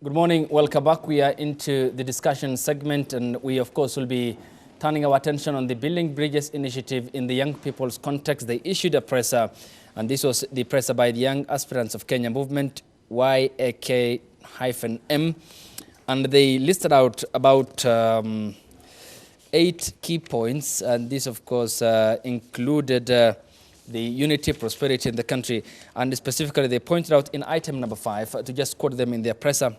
Good morning. Welcome back. We are into the discussion segment, and we, of course, will be turning our attention on the Building Bridges initiative in the young people's context. They issued a presser, and this was the presser by the Young Aspirants of Kenya Movement, YAK-M, and they listed out about 8 key points, and this, of course, included the unity, prosperity in the country, and specifically they pointed out in item number 5, to just quote them in their presser.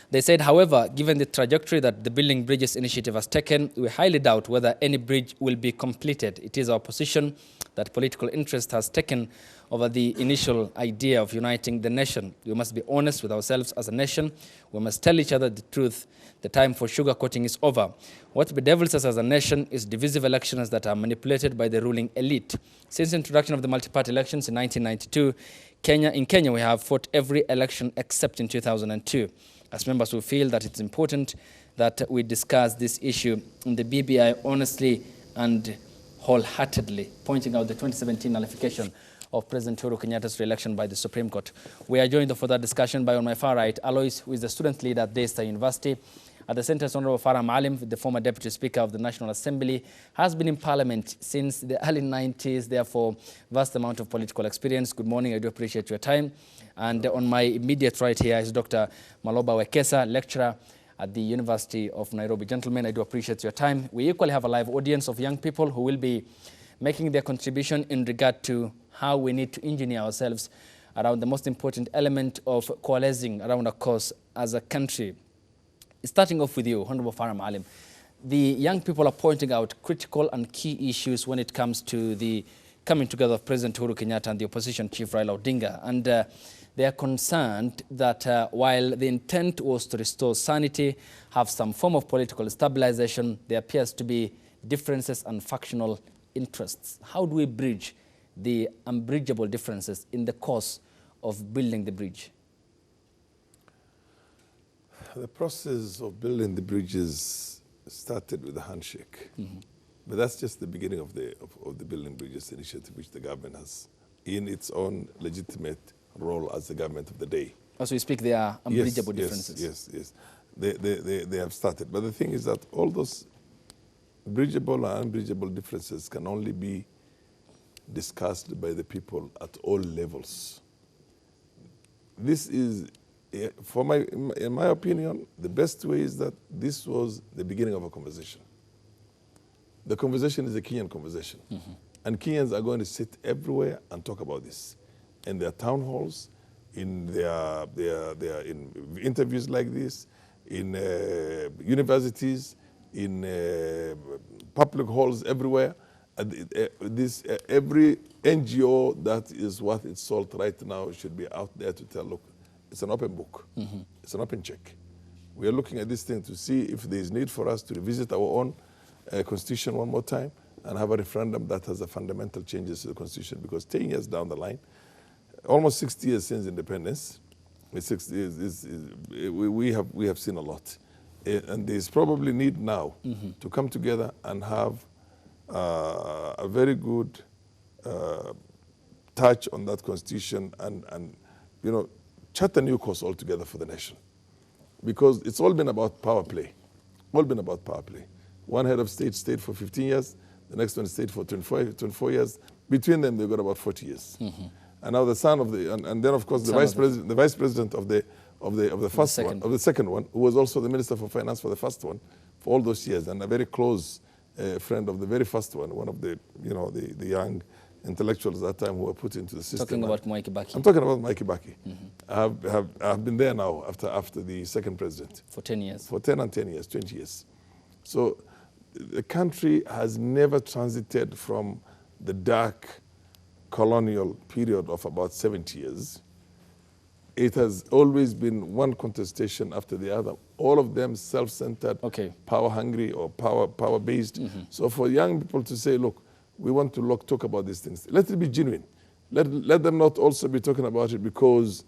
They said, however, given the trajectory that the Building Bridges initiative has taken, we highly doubt whether any bridge will be completed. It is our position that political interest has taken over the initial idea of uniting the nation. We must be honest with ourselves as a nation. We must tell each other the truth. The time for sugarcoating is over. What bedevils us as a nation is divisive elections that are manipulated by the ruling elite. Since the introduction of the multi-party elections in 1992, in Kenya we have fought every election except in 2002. As members, we feel that it's important that we discuss this issue in the BBI honestly and wholeheartedly, pointing out the 2017 nullification of President Uhuru Kenyatta's re-election by the Supreme Court. We are joined for that discussion by, on my far right, Alois, who is the student leader at Daystar University. At the center is Honorable Farah Maalim, the former Deputy Speaker of the National Assembly, has been in Parliament since the early 90s, therefore vast amount of political experience. Good morning, I do appreciate your time. And on my immediate right here is Dr. Maloba Wekesa, lecturer at the University of Nairobi. Gentlemen, I do appreciate your time. We equally have a live audience of young people who will be making their contribution in regard to how we need to engineer ourselves around the most important element of coalescing around a cause as a country. Starting off with you, Honorable Farah Maalim, the young people are pointing out critical and key issues when it comes to the coming together of President Uhuru Kenyatta and the opposition chief Raila Odinga. And they are concerned that while the intent was to restore sanity, have some form of political stabilization, there appears to be differences and factional interests. How do we bridge the unbridgeable differences in the course of building the bridge? The process of building the bridges started with a handshake. But that's just the beginning of the Building Bridges initiative, which the government has in its own legitimate role as the government of the day. As we speak, there are unbridgeable differences. Yes. They have started. But the thing is that all those bridgeable and unbridgeable differences can only be discussed by the people at all levels. This is, in my opinion, the best way is that this was the beginning of a conversation. The conversation is a Kenyan conversation. And Kenyans are going to sit everywhere and talk about this. In their town halls, in their in interviews like this, in universities, in public halls everywhere. Every NGO that is worth its salt right now should be out there to tell, look, it's an open book. It's an open check. We are looking at this thing to see if there is need for us to revisit our own constitution one more time and have a referendum that has a fundamental changes to the constitution, because 10 years down the line, almost 60 years since independence, we have seen a lot. And there's probably need now to come together and have a very good touch on that constitution and you know, chart a new course altogether for the nation. Because it's all been about power play. One head of state stayed for 15 years, the next one stayed for 24 years. Between them, they've got about 40 years. And now the son of the, and then of course the vice president of the second one, who was also the Minister for Finance for the first one, for all those years, and a very close friend of the very first one of the, you know, the young intellectuals at that time who were put into the system. Talking about Mwai Kibaki. I'm talking about Mwai Kibaki. I've been there now after the second president. For 10 years. For 10 and 10 years, 20 years. So the country has never transited from the dark colonial period of about 70 years. It has always been one contestation after the other, all of them self-centered, power-hungry or power-based. So for young people to say, look, we want to talk about these things, let it be genuine. Let them not also be talking about it because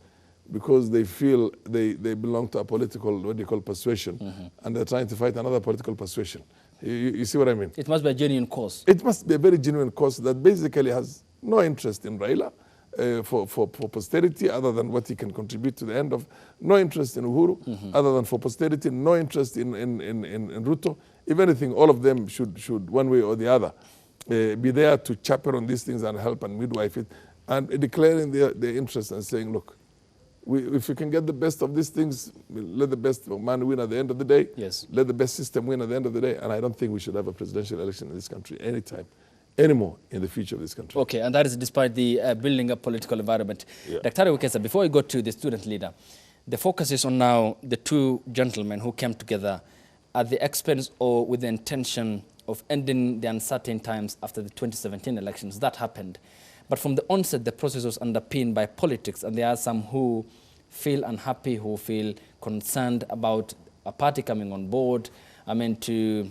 they feel they belong to a political, what they call persuasion, and they're trying to fight another political persuasion. You see what I mean? It must be a genuine cause. It must be a very genuine cause that basically has no interest in Raila, for posterity other than what he can contribute to the end of. No interest in Uhuru other than for posterity. No interest in Ruto. If anything, all of them should one way or the other, be there to chaperone these things and help and midwife it, and declaring their interest and saying, look, if we can get the best of these things, let the best man win at the end of the day. Yes. Let the best system win at the end of the day. And I don't think we should have a presidential election in this country anytime anymore in the future of this country. Okay, and that is despite the building up political environment. Yeah. Dr. Wekesa, before we go to the student leader, the focus is on now the two gentlemen who came together at the expense or with the intention of ending the uncertain times after the 2017 elections. That happened. But from the onset, the process was underpinned by politics, and there are some who feel unhappy, who feel concerned about a party coming on board, to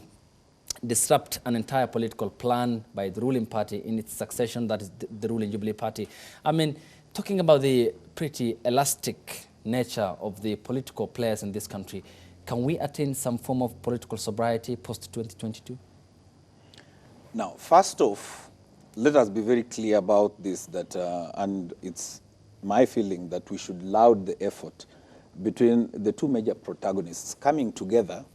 disrupt an entire political plan by the ruling party in its succession, that is the ruling Jubilee Party. Talking about the pretty elastic nature of the political players in this country, can we attain some form of political sobriety post-2022? Now, first off, let us be very clear about this, that, and it's my feeling that we should laud the effort between the two major protagonists coming together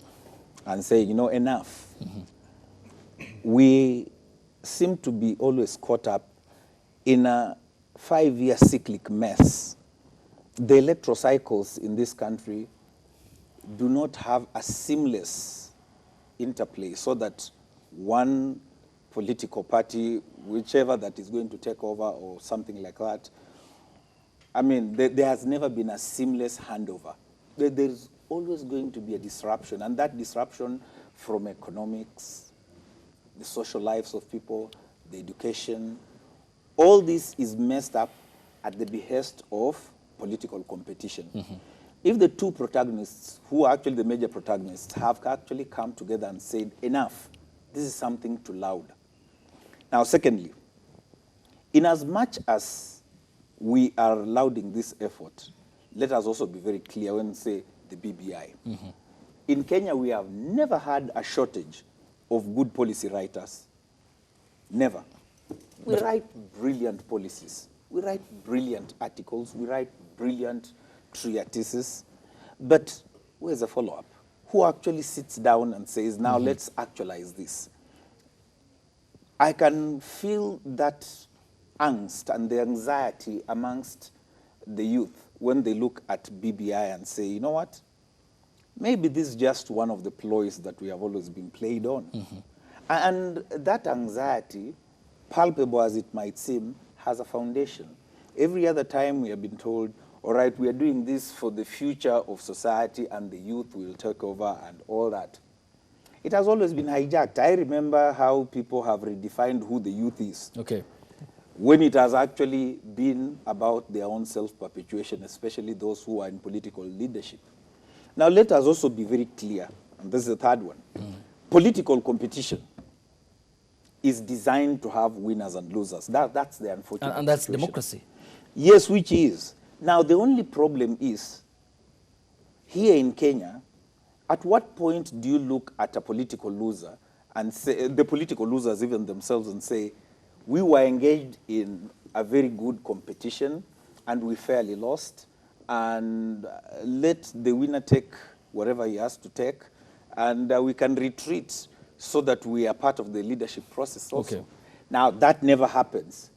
and saying, enough. We seem to be always caught up in a 5-year cyclic mess. The electoral cycles in this country do not have a seamless interplay so that one political party, whichever that is going to take over or something like that, there has never been a seamless handover. There's always going to be a disruption, and that disruption from economics, the social lives of people, the education, all this is messed up at the behest of political competition. If the two protagonists, who are actually the major protagonists, have actually come together and said, enough, this is something to laud. Now, secondly, in as much as we are lauding this effort, let us also be very clear when we say the BBI. In Kenya, we have never had a shortage of good policy writers. Never. We write brilliant policies. We write brilliant articles. We write brilliant treatises. But where's the follow-up? Who actually sits down and says, now let's actualize this? I can feel that angst and the anxiety amongst the youth when they look at BBI and say, you know what? Maybe this is just one of the ploys that we have always been played on. And that anxiety, palpable as it might seem, has a foundation. Every other time we have been told, all right, we are doing this for the future of society and the youth will take over and all that. It has always been hijacked. I remember how people have redefined who the youth is. Okay. When it has actually been about their own self-perpetuation, especially those who are in political leadership. Now, let us also be very clear, and this is the third one. Political competition is designed to have winners and losers. That's the unfortunate And that's situation. democracy. Yes, which is. Now, the only problem is, here in Kenya, at what point do you look at a political loser and say, the political losers even themselves, and say, we were engaged in a very good competition and we fairly lost, and let the winner take whatever he has to take, and we can retreat so that we are part of the leadership process also. Okay. Now, that never happens.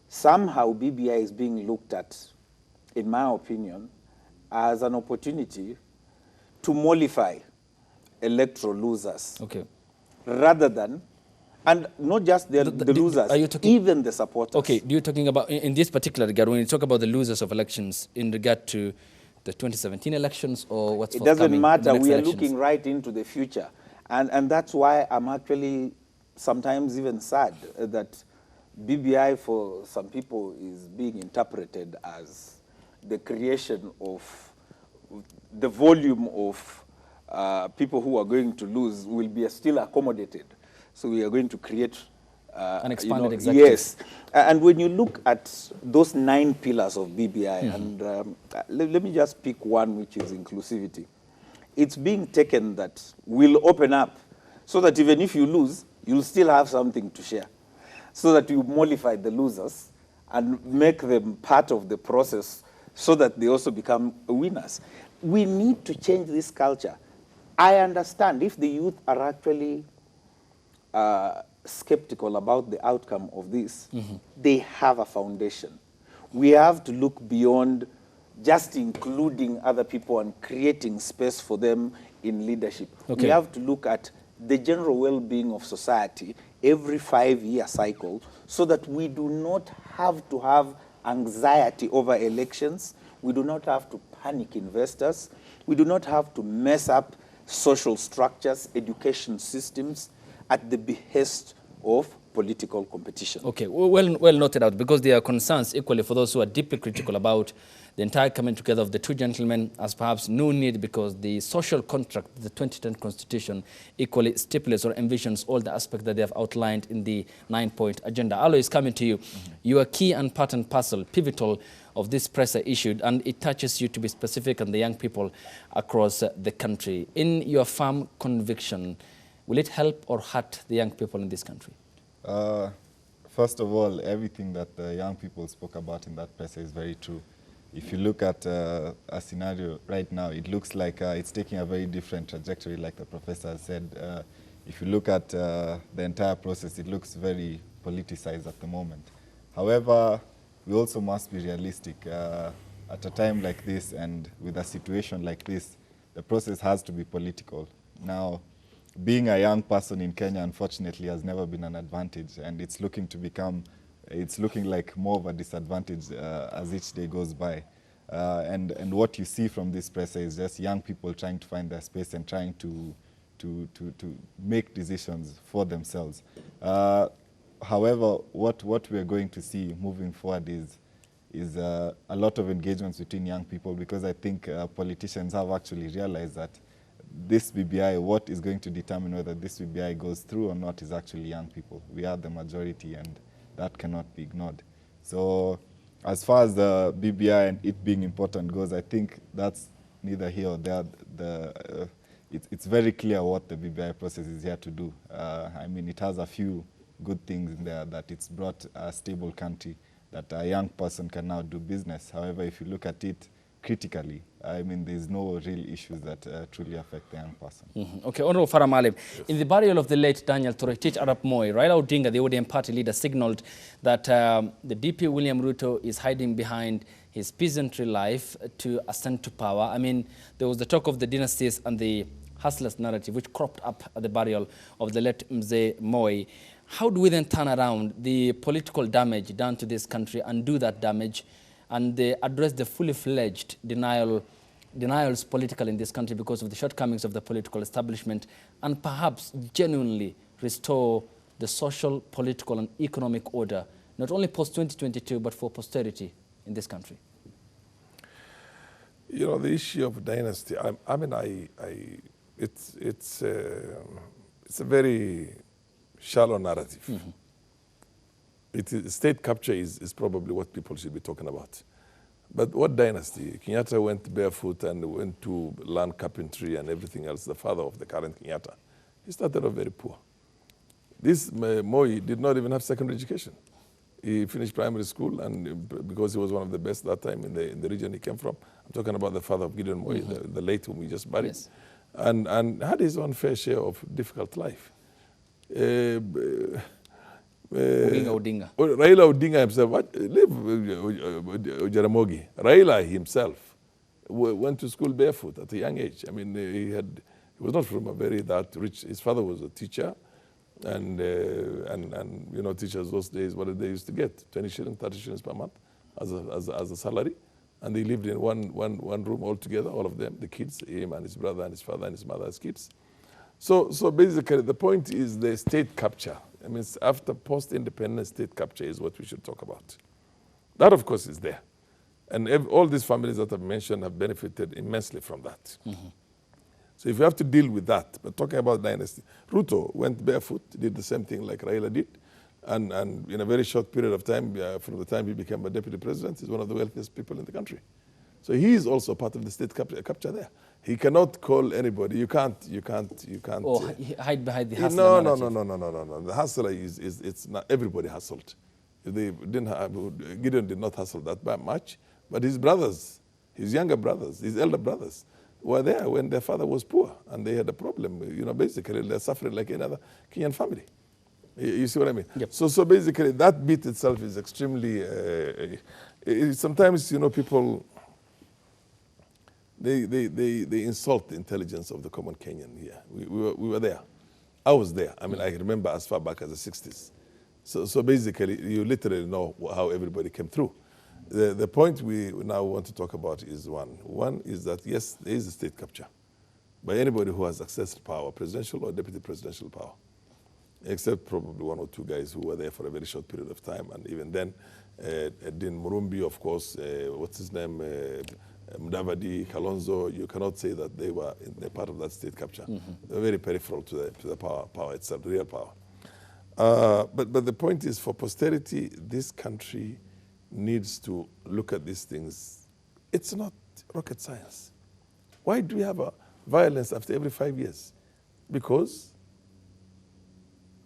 Somehow, BBI is being looked at, in my opinion, as an opportunity to mollify electoral losers. Okay. Rather than, and not just the losers, are you talking, even the supporters. Okay, you're talking about, in this particular regard, when you talk about the losers of elections in regard to the 2017 elections or what's forthcoming? It doesn't matter. We are elections? looking right into the future. And that's why I'm actually sometimes even sad that BBI for some people is being interpreted as the creation of the volume of people who are going to lose will be still accommodated. So we are going to create an expanded executive. Yes. And when you look at those 9 pillars of BBI, and let me just pick one, which is inclusivity. It's being taken that will open up so that even if you lose, you'll still have something to share. So that you mollify the losers and make them part of the process so that they also become winners. We need to change this culture. I understand if the youth are actually skeptical about the outcome of this, they have a foundation. We have to look beyond just including other people and creating space for them in leadership. Okay. We have to look at the general well-being of society every 5-year cycle so that we do not have to have anxiety over elections. We do not have to panic investors. We do not have to mess up social structures, education systems at the behest of political competition. Okay, well noted out, because there are concerns equally for those who are deeply critical about the entire coming together of the two gentlemen, as perhaps no need, because the social contract, the 2010 Constitution, equally stipulates or envisions all the aspects that they have outlined in the 9-point agenda. Alo is coming to you. You are key and part and parcel, pivotal of this presser issued, and it touches you to be specific and the young people across the country. In your firm conviction, will it help or hurt the young people in this country? First of all, everything that the young people spoke about in that presser is very true. If you look at a scenario right now, it looks like it's taking a very different trajectory, like the professor said. If you look at the entire process, it looks very politicized at the moment. However, we also must be realistic. At a time like this and with a situation like this, the process has to be political. Now, being a young person in Kenya, unfortunately, has never been an advantage, and it's looking like more of a disadvantage as each day goes by. And what you see from this presser is just young people trying to find their space and trying to make decisions for themselves. However, what we are going to see moving forward is a lot of engagements between young people, because I think politicians have actually realized that this BBI, what is going to determine whether this BBI goes through or not, is actually young people. We are the majority, and that cannot be ignored. So as far as the BBI and it being important goes, I think that's neither here or there. It's very clear what the BBI process is here to do. I mean, it has a few good things in there, that it's brought a stable country, that a young person can now do business. However, if you look at it critically, I mean, there's no real issues that truly affect the young person. Okay, Honorable Farah Maalim, in the burial of the late Daniel Toroitich Arap Moi, Raila Odinga, the ODM party leader, signaled that the DP William Ruto is hiding behind his peasantry life to ascend to power. I mean, there was the talk of the dynasties and the hustlers narrative, which cropped up at the burial of the late Mzee Moi. How do we then turn around the political damage done to this country, undo that damage, and address the fully fledged denials political in this country because of the shortcomings of the political establishment, and perhaps genuinely restore the social, political, and economic order, not only post-2022, but for posterity in this country? You know, the issue of dynasty, it's a very shallow narrative. State capture is probably what people should be talking about. But what dynasty? Kenyatta went barefoot and went to learn carpentry and everything else, the father of the current Kenyatta. He started off very poor. This Moi did not even have secondary education. He finished primary school, and because he was one of the best that time in the region he came from. I'm talking about the father of Gideon Moi, the late whom we just buried. Yes. And had his own fair share of difficult life. Odinga. Raila Odinga himself, Jaramogi. Raila himself went to school barefoot at a young age. I mean, he was not from a very that rich. His father was a teacher, and you know, teachers those days, what did they used to get? 20 shillings, 30 shillings per month as a salary, and they lived in one room all together, all of them, the kids, him and his brother and his father and his mother as kids. So basically, the point is the state capture. I mean, after post-independence, state capture is what we should talk about. That, of course, is there. And all these families that I've mentioned have benefited immensely from that. So if you have to deal with that, but talking about dynasty, Ruto went barefoot, did the same thing like Raila did, and in a very short period of time, from the time he became a deputy president, he's one of the wealthiest people in the country. So he is also part of the state capture there. He cannot call anybody. You can't. Or hide behind the hustler narrative. No. The hustler it's not everybody hustled. They didn't have, Gideon did not hustle that much, but his brothers, his younger brothers, his elder brothers, were there when their father was poor and they had a problem. Basically they're suffering like any other Kenyan family. You see what I mean? Yep. So basically that bit itself is extremely, sometimes, people, they insult the intelligence of the common Kenyan here. We were there. I was there. I mean, I remember as far back as the 60s. So basically, you literally know how everybody came through. The point we now want to talk about is one. One is that, yes, there is a state capture by anybody who has access to power, presidential or deputy presidential power, except probably one or two guys who were there for a very short period of time. And even then, Din Murumbi, of course, what's his name, Mudavadi, Kalonzo, you cannot say that they were part of that state capture. They were very peripheral to the power itself, the real power. But the point is, for posterity, this country needs to look at these things. It's not rocket science. Why do we have a violence after every 5 years? Because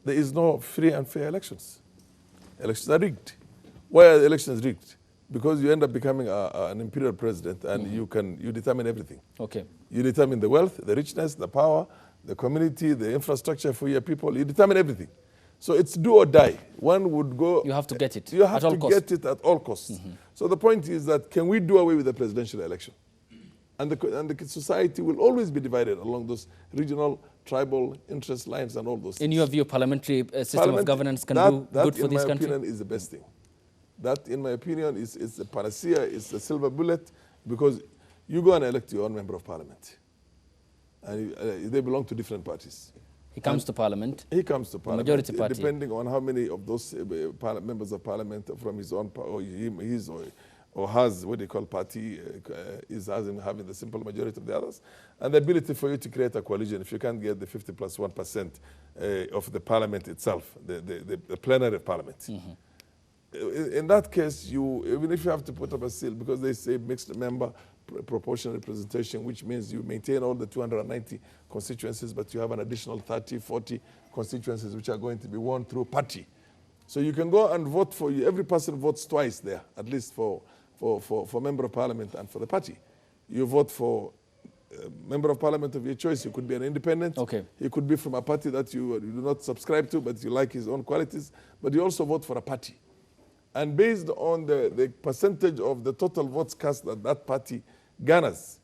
there is no free and fair elections. Elections are rigged. Why are the elections rigged? Because you end up becoming an imperial president and you determine everything. Okay. You determine the wealth, the richness, the power, the community, the infrastructure for your people. You determine everything. So it's do or die. One would go... You have to get it. You have to get it at all costs. So the point is that, can we do away with the presidential election? And the society will always be divided along those regional, tribal interest lines and all those things. In your view, parliamentary system of governance can do good for this country? That, in my opinion, is the best thing. That, in my opinion, is the panacea, is the silver bullet, because you go and elect your own member of parliament. And they belong to different parties. He comes to parliament. He comes to parliament. Majority party. Depending on how many of those members of parliament from his own, or has what they call party, is having the simple majority of the others. And the ability for you to create a coalition, if you can't get the 50 plus 1% of the parliament itself, the plenary parliament. In that case, even if you have to put up a seal, because they say mixed member proportional representation, which means you maintain all the 290 constituencies, but you have an additional 30, 40 constituencies which are going to be won through party. So you can go and vote for you. Every person votes twice there, at least for member of parliament and for the party. You vote for member of parliament of your choice. You could be an independent. Okay. He could be from a party that you do not subscribe to, but you like his own qualities. But you also vote for a party. And based on the percentage of the total votes cast that that party garners,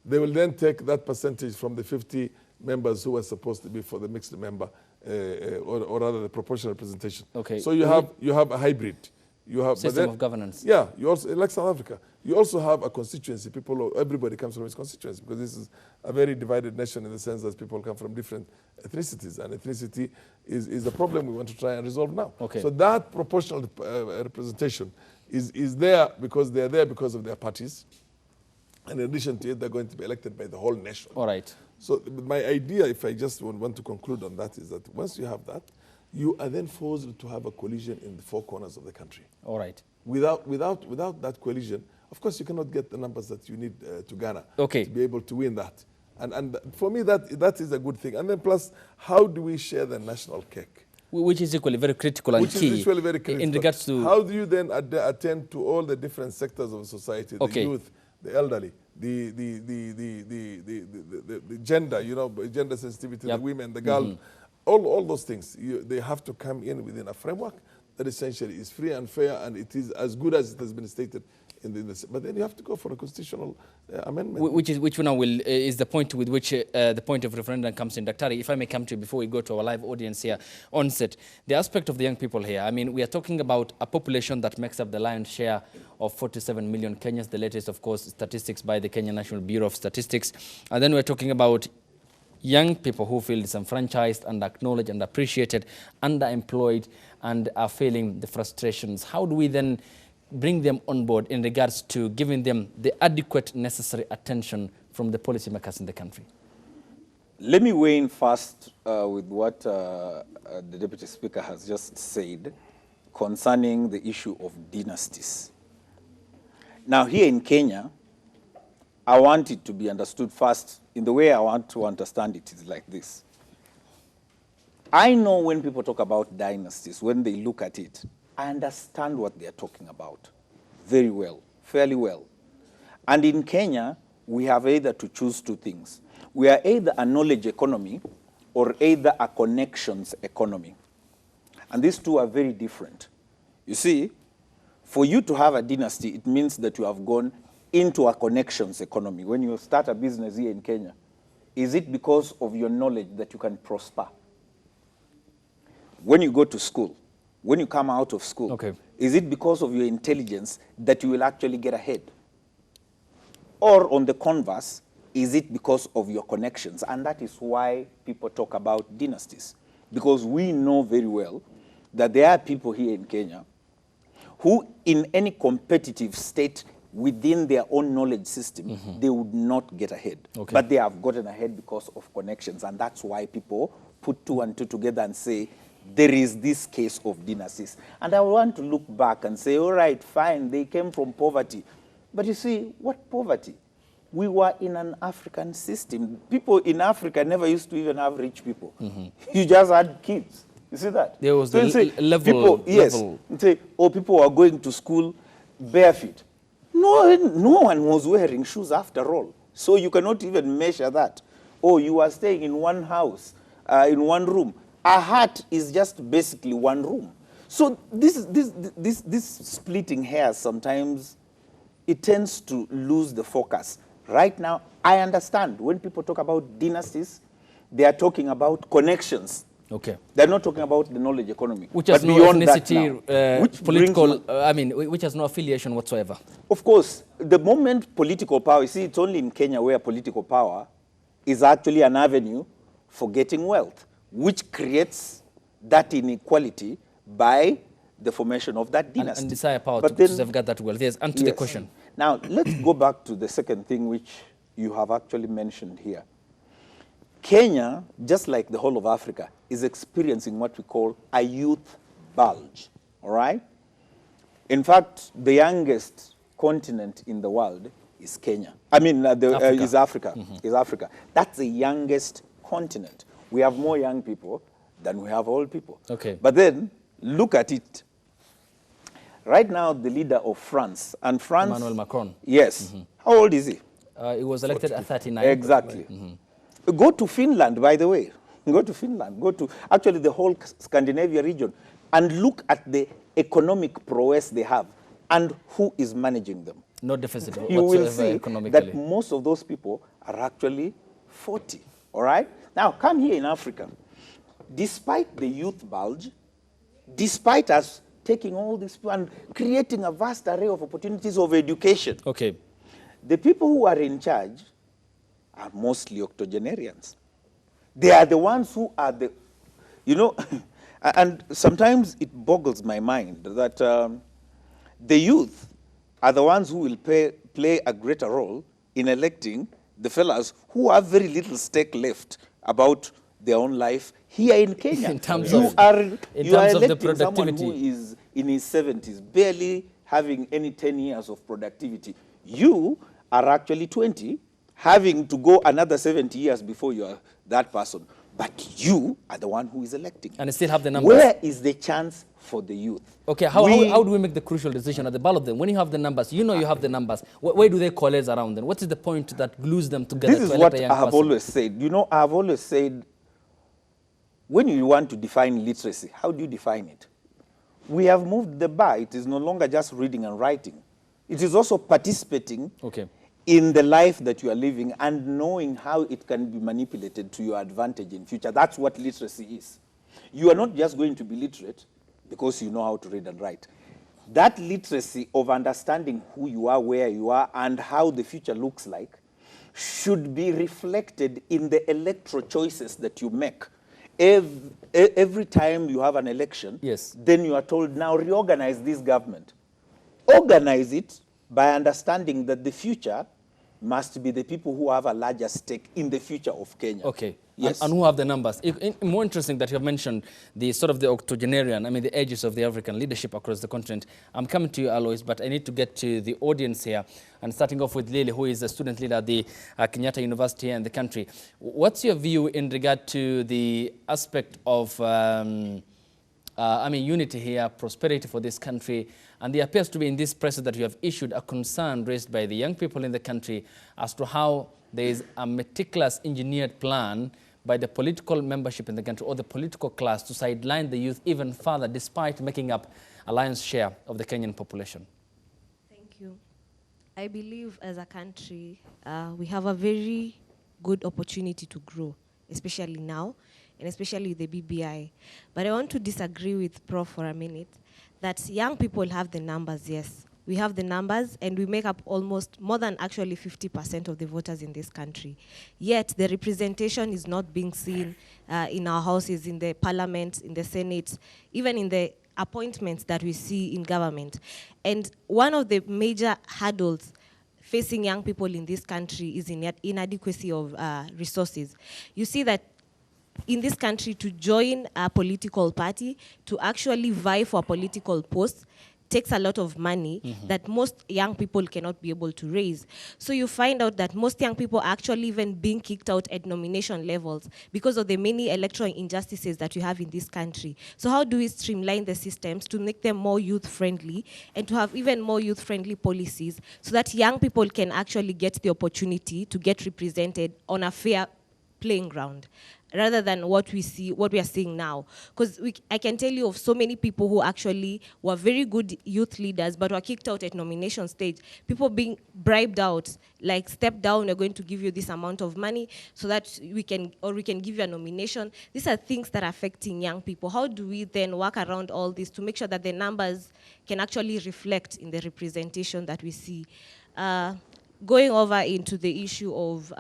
they will then take that percentage from the 50 members who are supposed to be for the mixed member, or rather the proportional representation. Okay. So you have a hybrid. You have system of governance. Yeah, you also, like South Africa, you also have a constituency. Everybody comes from his constituency, because this is a very divided nation in the sense that people come from different ethnicities, and ethnicity is a problem we want to try and resolve now. Okay. So that proportional representation is there because they are there because of their parties. And in addition to it, they're going to be elected by the whole nation. All right. So my idea, if I just want to conclude on that, is that once you have that, you are then forced to have a coalition in the four corners of the country. All right. Without that coalition, of course, you cannot get the numbers that you need to garner to be able to win that. And for me, that is a good thing. And then plus, how do we share the national cake? Which is equally very critical and key. Which is equally very critical. In regards to... How do you then attend to all the different sectors of society, the youth, the elderly, the gender, gender sensitivity, the women, the girl, all those things. They have to come in within a framework that essentially is free and fair, and it is as good as it has been stated in the but then you have to go for a constitutional amendment. Which now is the point with which the point of referendum comes in. Dr. If I may come to you before we go to our live audience here on set, the aspect of the young people here. I mean, we are talking about a population that makes up the lion's share of 47 million Kenyans, the latest, of course, statistics by the Kenya National Bureau of Statistics. And then we're talking about young people who feel disenfranchised, unacknowledged, underappreciated, underemployed, and are feeling the frustrations. How do we then bring them on board in regards to giving them the adequate necessary attention from the policymakers in the country? Let me weigh in first with what the Deputy Speaker has just said concerning the issue of dynasties. Now, here in Kenya, I want it to be understood first in the way I want to understand it is like this. I know when people talk about dynasties, when they look at it, I understand what they're talking about very well, fairly well. And in Kenya, we have either to choose two things. We are either a knowledge economy or either a connections economy. And these two are very different. You see, for you to have a dynasty, it means that you have gone into a connections economy. When you start a business here in Kenya, is it because of your knowledge that you can prosper? When you go to school, when you come out of school, okay, is it because of your intelligence that you will actually get ahead? Or on the converse, is it because of your connections? And that is why people talk about dynasties. Because we know very well that there are people here in Kenya who, in any competitive state within their own knowledge system, they would not get ahead. Okay. But they have gotten ahead because of connections. And that's why people put two and two together and say, there is this case of dynasties. And I want to look back and say, all right, fine, they came from poverty. But you see, what poverty? We were in an African system. People in Africa never used to even have rich people. You just had kids. You see that? There was so the you say, level. People, yes. Level. You say, oh, people were going to school barefoot. No, no one was wearing shoes after all. So you cannot even measure that. Oh, you are staying in one house, in one room. A hut is just basically one room. So this splitting hairs sometimes, it tends to lose the focus. Right now, I understand when people talk about dynasties, they are talking about connections. Okay. They're not talking about the knowledge economy. Which has but no beyond ethnicity, that now, which political, brings which has no affiliation whatsoever. Of course, the moment political power, you see, it's only in Kenya where political power is actually an avenue for getting wealth, which creates that inequality by the formation of that dynasty. And desire power but to safeguard that wealth. Yes, and to the yes. question. Now, let's go back to the second thing which you have actually mentioned here. Kenya, just like the whole of Africa, is experiencing what we call a youth bulge, all right? In fact, the youngest continent in the world is Kenya. I mean, is Africa. Is Africa. That's the youngest continent. We have more young people than we have old people. Okay. But then, look at it. Right now, the leader of France, and France... Emmanuel Macron. Yes. How old is he? He was elected at 39. Exactly. Go to Finland, by the way. Go to Finland. Go to, actually, the whole Scandinavia region. And look at the economic prowess they have and who is managing them. No deficit You will whatsoever see economically. that most of those people are actually 40. All right? Now, come here in Africa. Despite the youth bulge, despite us taking all these people and creating a vast array of opportunities of education, Okay. the people who are in charge are mostly octogenarians. They are the ones who are the, you know, and sometimes it boggles my mind that the youth are the ones who will play a greater role in electing the fellas who have very little stake left about their own life here in Kenya. In terms you of- are, in you are terms of the electing someone who productivity. is in his 70s, barely having any 10 years of productivity. You are actually 20, having to go another 70 years before you are that person. But you are the one who is electing. And still have the numbers. Where is the chance for the youth? Okay, how do we make the crucial decision at the ballot then? When you have the numbers, you know you have the numbers. Where do they coalesce around then? What is the point that glues them together? This is to elect what a young I have person? always said. You know, I have always said, when you want to define literacy, how do you define it? We have moved the bar. It is no longer just reading and writing. It is also participating in the life that you are living and knowing how it can be manipulated to your advantage in future. That's what literacy is. You are not just going to be literate because you know how to read and write. That literacy of understanding who you are, where you are, and how the future looks like should be reflected in the electoral choices that you make. Every time you have an election, then you are told, now reorganize this government. Organize it by understanding that the future must be the people who have a larger stake in the future of Kenya. Okay. Yes. And who have the numbers. More interesting that you have mentioned the sort of the octogenarian, I mean the ages of the African leadership across the continent. I'm coming to you, Alois, but I need to get to the audience here. And starting off with Lily, who is a student leader at the Kenyatta University here in the country. What's your view in regard to the aspect of unity here, prosperity for this country. And there appears to be in this press that you have issued a concern raised by the young people in the country as to how there is a meticulous engineered plan by the political membership in the country or the political class to sideline the youth even further, despite making up a lion's share of the Kenyan population. Thank you. I believe as a country, we have a very good opportunity to grow, especially now, and especially with the BBI. But I want to disagree with Prof for a minute, that young people have the numbers, yes. We have the numbers, and we make up almost more than actually 50% of the voters in this country. Yet, the representation is not being seen in our houses, in the parliament, in the Senate, even in the appointments that we see in government. And one of the major hurdles facing young people in this country is inadequacy of resources. You see that in this country, to join a political party, to actually vie for a political post, takes a lot of money that most young people cannot be able to raise. So you find out that most young people are actually even being kicked out at nomination levels because of the many electoral injustices that we have in this country. So how do we streamline the systems to make them more youth-friendly and to have even more youth-friendly policies so that young people can actually get the opportunity to get represented on a fair playing ground, rather than what we are seeing now? Because I can tell you of so many people who actually were very good youth leaders but were kicked out at nomination stage. People being bribed out, like, step down, we're going to give you this amount of money so that we can give you a nomination. These are things that are affecting young people. How do we then work around all this to make sure that the numbers can actually reflect in the representation that we see? Going over into the issue of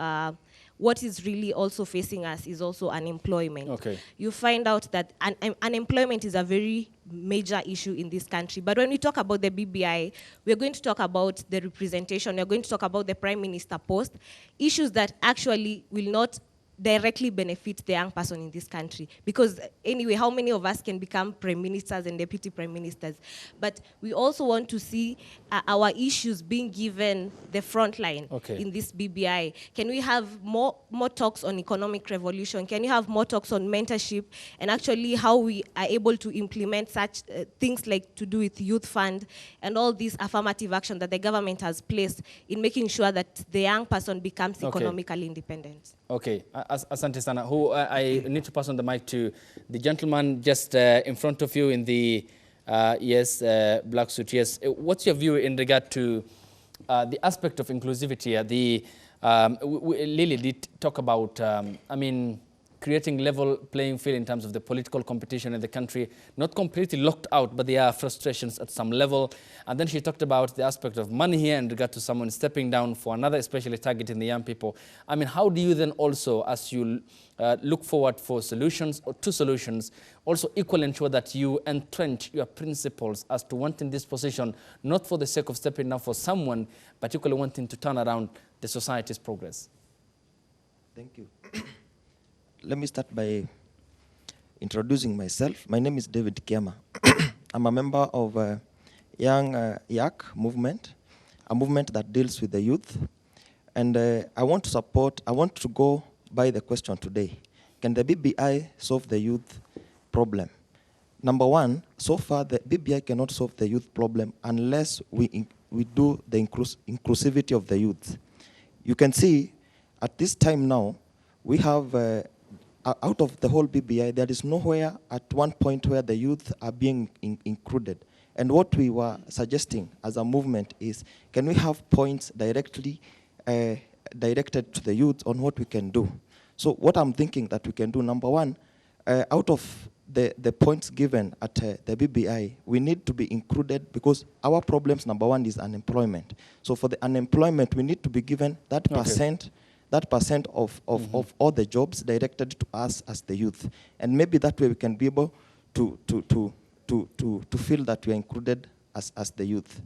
what is really also facing us is also unemployment. Okay. You find out that unemployment is a very major issue in this country. But when we talk about the BBI, we're going to talk about the representation, we're going to talk about the Prime Minister post, issues that actually will not directly benefit the young person in this country. Because anyway, how many of us can become prime ministers and deputy prime ministers? But we also want to see our issues being given the front line in this BBI. Can we have more talks on economic revolution? Can we have more talks on mentorship and actually how we are able to implement such things like to do with youth fund and all this affirmative action that the government has placed in making sure that the young person becomes economically independent? Okay, Asante Sana, who I need to pass on the mic to the gentleman just in front of you in the, black suit, yes. What's your view in regard to the aspect of inclusivity? Lily did talk about, creating level playing field in terms of the political competition in the country, not completely locked out, but there are frustrations at some level. And then she talked about the aspect of money here in regard to someone stepping down for another, especially targeting the young people. How do you then also, as you look forward for solutions or to solutions, also equally ensure that you entrench your principles as to wanting this position, not for the sake of stepping down for someone, but equally wanting to turn around the society's progress? Thank you. Let me start by introducing myself. My name is David Kiama. I'm a member of Young Yak movement, a movement that deals with the youth. And I want to go by the question today. Can the BBI solve the youth problem? Number one, so far the BBI cannot solve the youth problem unless we do the inclusivity of the youth. You can see at this time now, we have out of the whole BBI, there is nowhere at one point where the youth are being included. And what we were suggesting as a movement is, can we have points directly directed to the youth on what we can do? So what I'm thinking that we can do, number one, out of the points given at the BBI, we need to be included because our problems, number one, is unemployment. So for the unemployment, we need to be given that percent of all the jobs directed to us as the youth. And maybe that way we can be able to feel that we are included as the youth.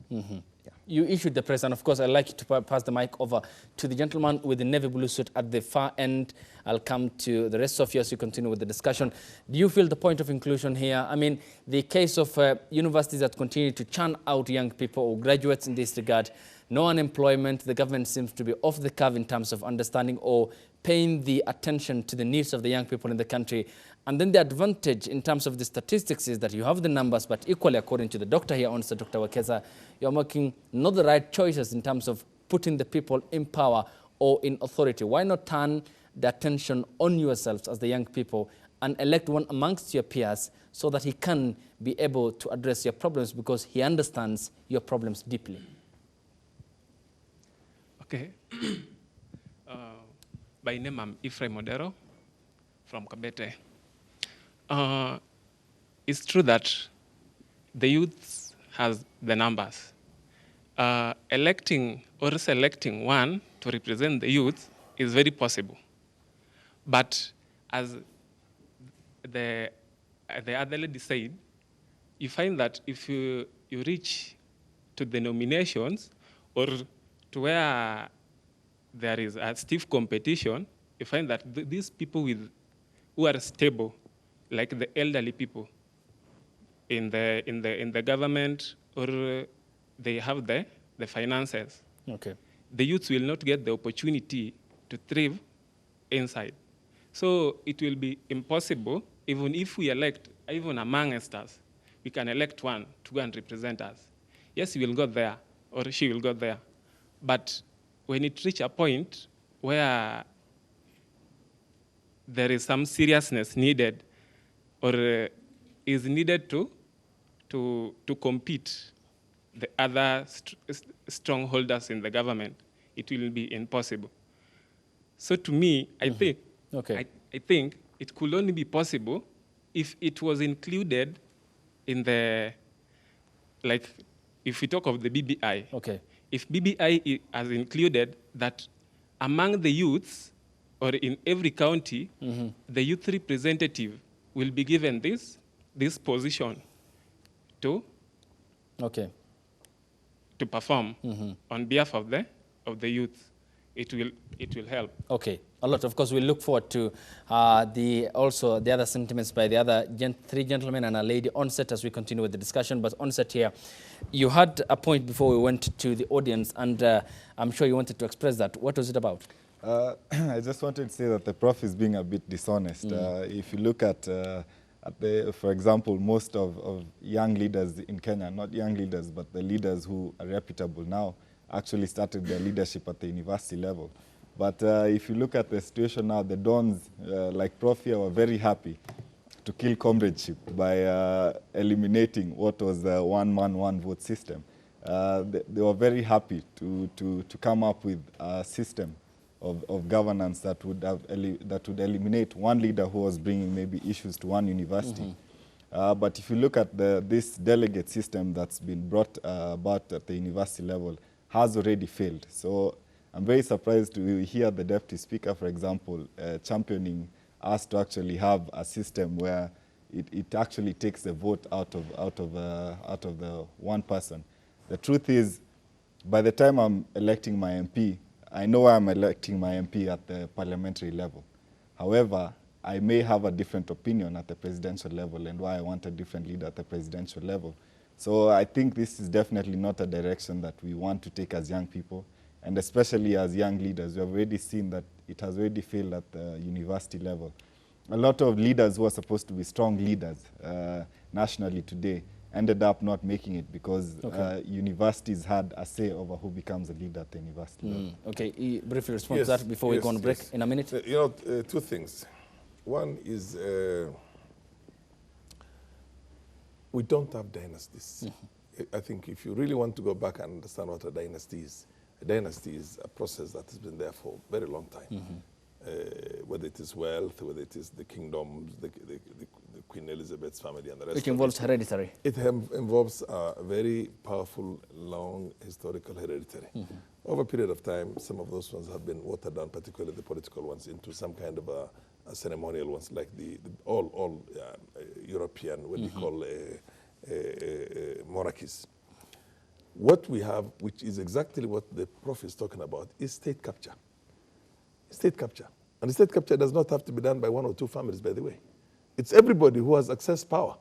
You issued the press, and of course I'd like you to pass the mic over to the gentleman with the navy blue suit at the far end. I'll come to the rest of you as you continue with the discussion. Do you feel the point of inclusion here? The case of universities that continue to churn out young people or graduates in this regard, no unemployment. The government seems to be off the curve in terms of understanding or paying the attention to the needs of the young people in the country. And then the advantage in terms of the statistics is that you have the numbers, but equally, according to the doctor here on Dr. Wakesa, you're making not the right choices in terms of putting the people in power or in authority. Why not turn the attention on yourselves as the young people and elect one amongst your peers so that he can be able to address your problems because he understands your problems deeply? Okay. By name, I'm Ephraim Modero from Kabete. It's true that the youth has the numbers. Electing or selecting one to represent the youth is very possible. But as the other lady said, you find that if you reach to the nominations or to where there is a stiff competition, you find that these people who are stable, like the elderly people in the government, or they have the finances. Okay. The youths will not get the opportunity to thrive inside. So it will be impossible, even if we elect, even amongst us, we can elect one to go and represent us. Yes, he will go there, or she will go there. But when it reaches a point where there is some seriousness needed, or is needed to compete the other strongholders in the government, it will be impossible. So to me, I think Okay. I think it could only be possible if it was included in the, like, if we talk of the BBI. Okay. If BBI has included that among the youths, or in every county, the youth representative will be given this position to perform on behalf of the youth. It will help. Okay, a lot. Of course, we look forward to the other sentiments by the other three gentlemen and a lady on set as we continue with the discussion. But on set here, you had a point before we went to the audience, and I'm sure you wanted to express that. What was it about? I just wanted to say that the prof is being a bit dishonest. If you look at for example, most of young leaders in Kenya, not young leaders, but the leaders who are reputable now, actually started their leadership at the university level. But if you look at the situation now, the dons, like Prof here, were very happy to kill comradeship by eliminating what was the one man, one vote system. They were very happy to come up with a system of governance that would eliminate one leader who was bringing maybe issues to one university. But if you look at this delegate system that's been brought about at the university level, has already failed. So I'm very surprised to hear the Deputy Speaker, for example, championing us to actually have a system where it actually takes the vote out of the one person. The truth is, by the time I'm electing my MP, I know I'm electing my MP at the parliamentary level. However, I may have a different opinion at the presidential level and why I want a different leader at the presidential level. So I think this is definitely not a direction that we want to take as young people, and especially as young leaders. We have already seen that it has already failed at the university level. A lot of leaders who are supposed to be strong leaders nationally today ended up not making it because universities had a say over who becomes a leader at the university level. Okay, briefly respond to that before we go on break in a minute. You know, two things. One is we don't have dynasties. I think if you really want to go back and understand what a dynasty is a process that has been there for a very long time. Whether it is wealth, whether it is the kingdoms, the Queen Elizabeth's family and the rest. Which involves hereditary. It involves a very powerful, long, historical hereditary. Over a period of time, some of those ones have been watered down, particularly the political ones, into some kind of a ceremonial ones, like all European, what we call monarchies. What we have, which is exactly what the Prof is talking about, is state capture. State capture. And state capture does not have to be done by one or two families, by the way. It's everybody who has access power.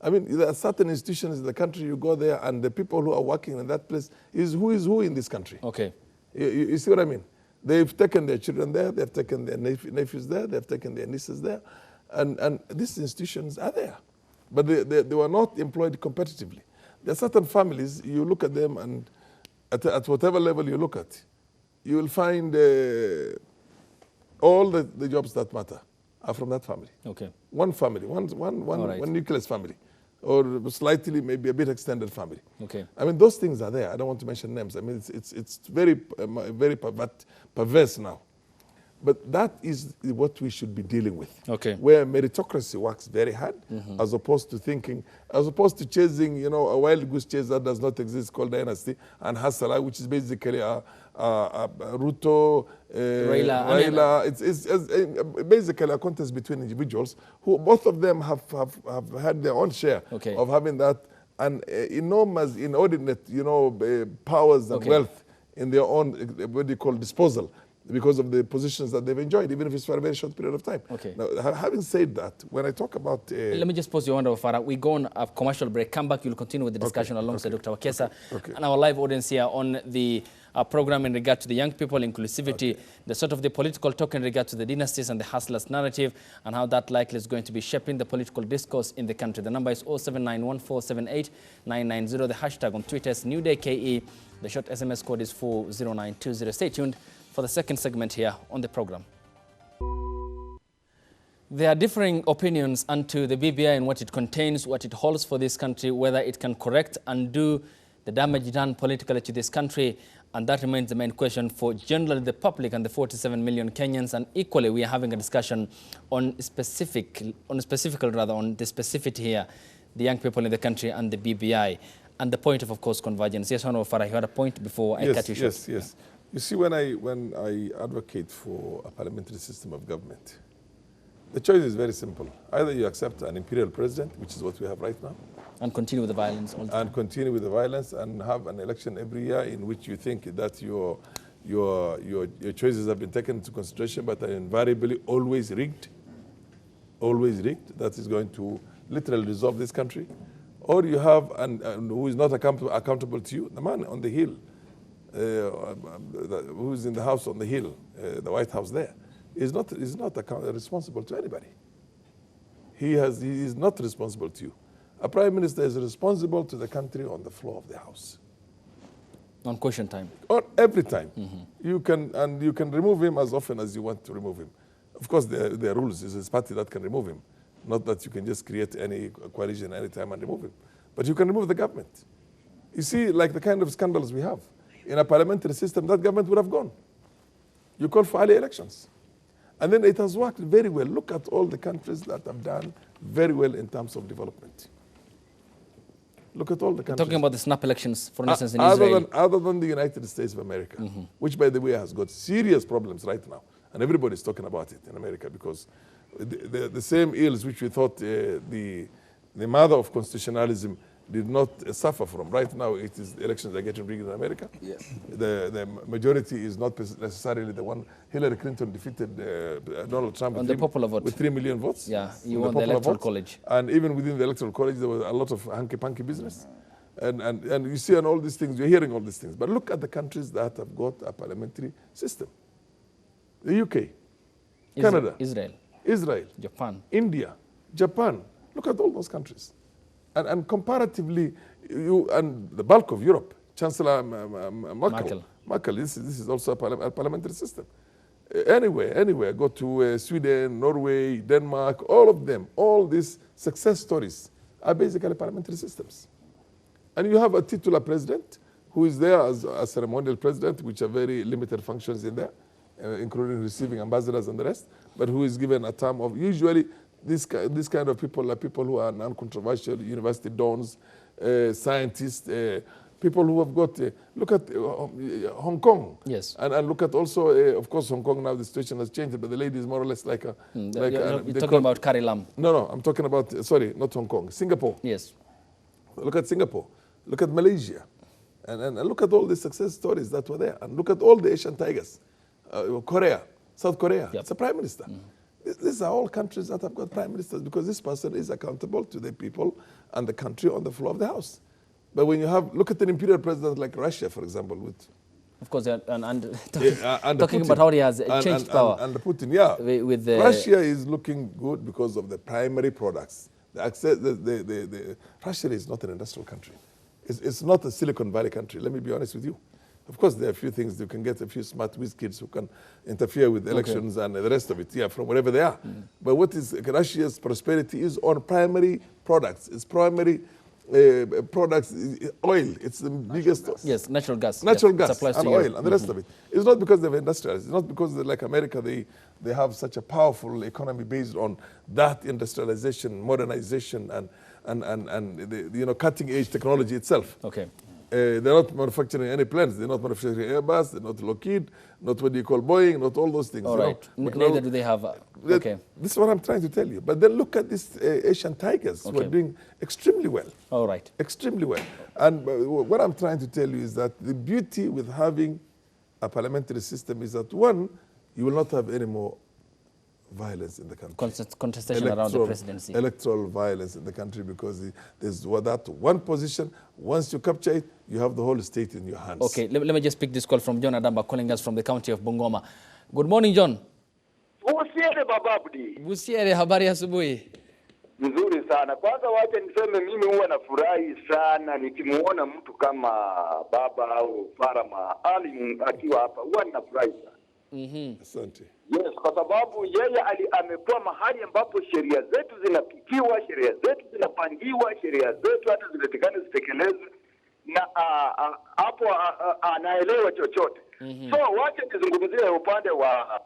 I mean, there are certain institutions in the country, you go there, and the people who are working in that place is who in this country. Okay. You see what I mean? They've taken their children there, they've taken their nephews there, they've taken their nieces there, and these institutions are there. But they were not employed competitively. There are certain families, you look at them, and at whatever level you look at, you will find all the jobs that matter are from that family. Okay. One family, one nucleus family, or slightly maybe a bit extended family. Okay. I mean, those things are there. I don't want to mention names. I mean, it's very perverse now. But that is what we should be dealing with. Okay. Where meritocracy works very hard, as opposed to chasing, a wild goose chase that does not exist called dynasty, and Hasala, which is basically Ruto, Raila. It's basically a contest between individuals who both of them have had their own share of having that and enormous, inordinate, powers and wealth in their own, what do you call, disposal, because of the positions that they've enjoyed, even if it's for a very short period of time. Okay. Now, having said that, when I talk about... Let me just pause you, Wonderful Farah. We go on a commercial break. Come back, you'll continue with the discussion alongside Dr. Wakesa and our live audience here on the program in regard to the young people, inclusivity, the sort of the political talk in regard to the dynasties and the hustlers narrative, and how that likely is going to be shaping the political discourse in the country. The number is 0791478990. The hashtag on Twitter is NewDayKE. The short SMS code is 40920. Stay tuned for the second segment here on the program. There are differing opinions onto the BBI and what it contains, what it holds for this country, whether it can correct and undo the damage done politically to this country, and that remains the main question for generally the public and the 47 million Kenyans. And equally, we are having a discussion on the specificity here, the young people in the country and the BBI, and the point of course, convergence. Yes, Honorable Farah, you had a point before I cut you short. Yes. You see, when I advocate for a parliamentary system of government, the choice is very simple. Either you accept an imperial president, which is what we have right now, and continue with the violence all the time. And continue with the violence and have an election every year in which you think that your choices have been taken into consideration but are invariably always rigged. Always rigged. That is going to literally resolve this country. Or you have, and who is not accountable to you, the man on the hill, who is in the house on the hill, the White House there, is not responsible to anybody. He is not responsible to you. A prime minister is responsible to the country on the floor of the house. On question time. Or every time. You can remove him as often as you want to remove him. Of course, there are rules. It's his party that can remove him. Not that you can just create any coalition anytime and remove him. But you can remove the government. You see, like the kind of scandals we have. In a parliamentary system, that government would have gone. You call for early elections. And then it has worked very well. Look at all the countries that have done very well in terms of development. Look at all the countries. Talking about the snap elections, for instance, in Israel. Other than the United States of America, which, by the way, has got serious problems right now. And everybody's talking about it in America because the same ills which we thought the mother of constitutionalism did not suffer from. Right now, it is elections are getting rigged in America. Yes. The majority is not necessarily the one. Hillary Clinton defeated Donald Trump on the popular vote with 3 million votes. Yeah, you won the electoral college. And even within the electoral college, there was a lot of hanky-panky business. And you see on all these things, you're hearing all these things. But look at the countries that have got a parliamentary system. The UK, Canada, Israel, Japan, India, Japan. Look at all those countries. And comparatively, and the bulk of Europe, Chancellor Merkel, this is also a parliamentary system. Anywhere, go to Sweden, Norway, Denmark, all of them, all these success stories are basically parliamentary systems. And you have a titular president who is there as a ceremonial president, which are very limited functions in there, including receiving ambassadors and the rest, but who is given a term of usually this kind of people are people who are non-controversial, university dons, scientists, people who have got, look at Hong Kong. Yes. And look at also, of course, Hong Kong now the situation has changed, but the lady is more or less like a... You're talking about Carrie Lam. No, I'm talking about, sorry, not Hong Kong, Singapore. Yes. Look at Singapore. Look at Malaysia. And look at all the success stories that were there. And look at all the Asian tigers. Korea, South Korea. Yep. It's a prime minister. These are all countries that have got prime ministers because this person is accountable to the people and the country on the floor of the house. But when you look at an imperial president like Russia, for example, with Of course, and under talking Putin, about how he has changed power. Under Putin, yeah. With the Russia is looking good because of the primary products. Russia is not an industrial country. It's not a Silicon Valley country, let me be honest with you. Of course, there are a few things. You can get a few smart whiz kids who can interfere with elections and the rest of it, from wherever they are. But what is Russia's prosperity is on primary products. It's primary products, oil. It's the biggest. Yes, natural gas. Natural gas supplies and to oil Europe. and the rest of it. It's not because they've industrialized. It's not because like America, they have such a powerful economy based on that industrialization, modernization, and the, cutting edge technology itself. Okay. They're not manufacturing any planes. They're not manufacturing Airbus. They're not Lockheed. Not what you call Boeing. Not all those things. All right. Neither do they have. Okay. This is what I'm trying to tell you. But then look at these Asian tigers who are doing extremely well. All right. Extremely well. And what I'm trying to tell you is that the beauty with having a parliamentary system is that, one, you will not have any more violence in the country. Contestation around the presidency. Electoral violence in the country because there's that one position. Once you capture it, you have the whole state in your hands. Okay, let me just pick this call from John Adamba calling us from the county of Bungoma. Good morning, John. Busiere bababdi. Busiere, habari asubuhi. Nzuri sana. Kwanza wacha niseme mimi huwa nafurahi sana nikimuona mtu kama baba au Farama Ali akiwa hapa. Huwa ninafurahi sana. Asante. Yes, kwa sababu yeye amekuwa mahali ambapo sheria zetu zinapikiwa, sheria zetu zinapangiwa, sheria zetu hata zinatakana zitekelezwe na hapo anaelewa chochote. So wacha nizungumzie upande wa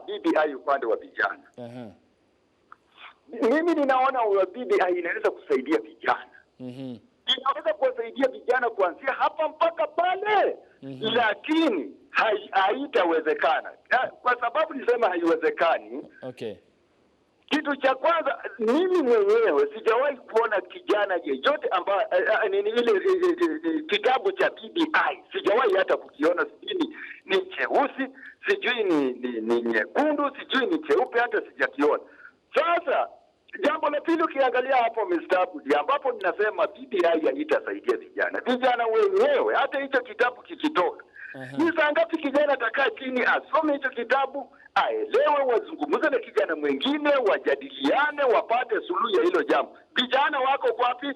BBI, upande wa vijana. Mimi ninaona BBI inaweza kusaidia vijana. Inaweza kuwasaidia vijana kuanzia hapa mpaka pale. Lakini haitawezekana. Kwa sababu nisema haiwezekani. Okay. Kitu cha kwanza, mimi mwenyewe sijawahi kuona kijana yeyote ambaye ile kitabu cha BBI sijawahi hata kukiona. Sijui ni cheusi, sijui ni nyekundu, sijui ni cheupe, hata sijakiona. Sasa jambo la pili, ukiangalia hapo Mr. Abudi, ambapo ninasema BBI haitasaidia vijana. Vijana wenyewe hata hicho kitabu kikitoka, ni saa ngapi kijana atakaa chini asome hicho kitabu, aelewe, wazungumze na kijana mwingine, wajadiliane, wapate suluhu ya hilo jambo. Vijana wako wapi?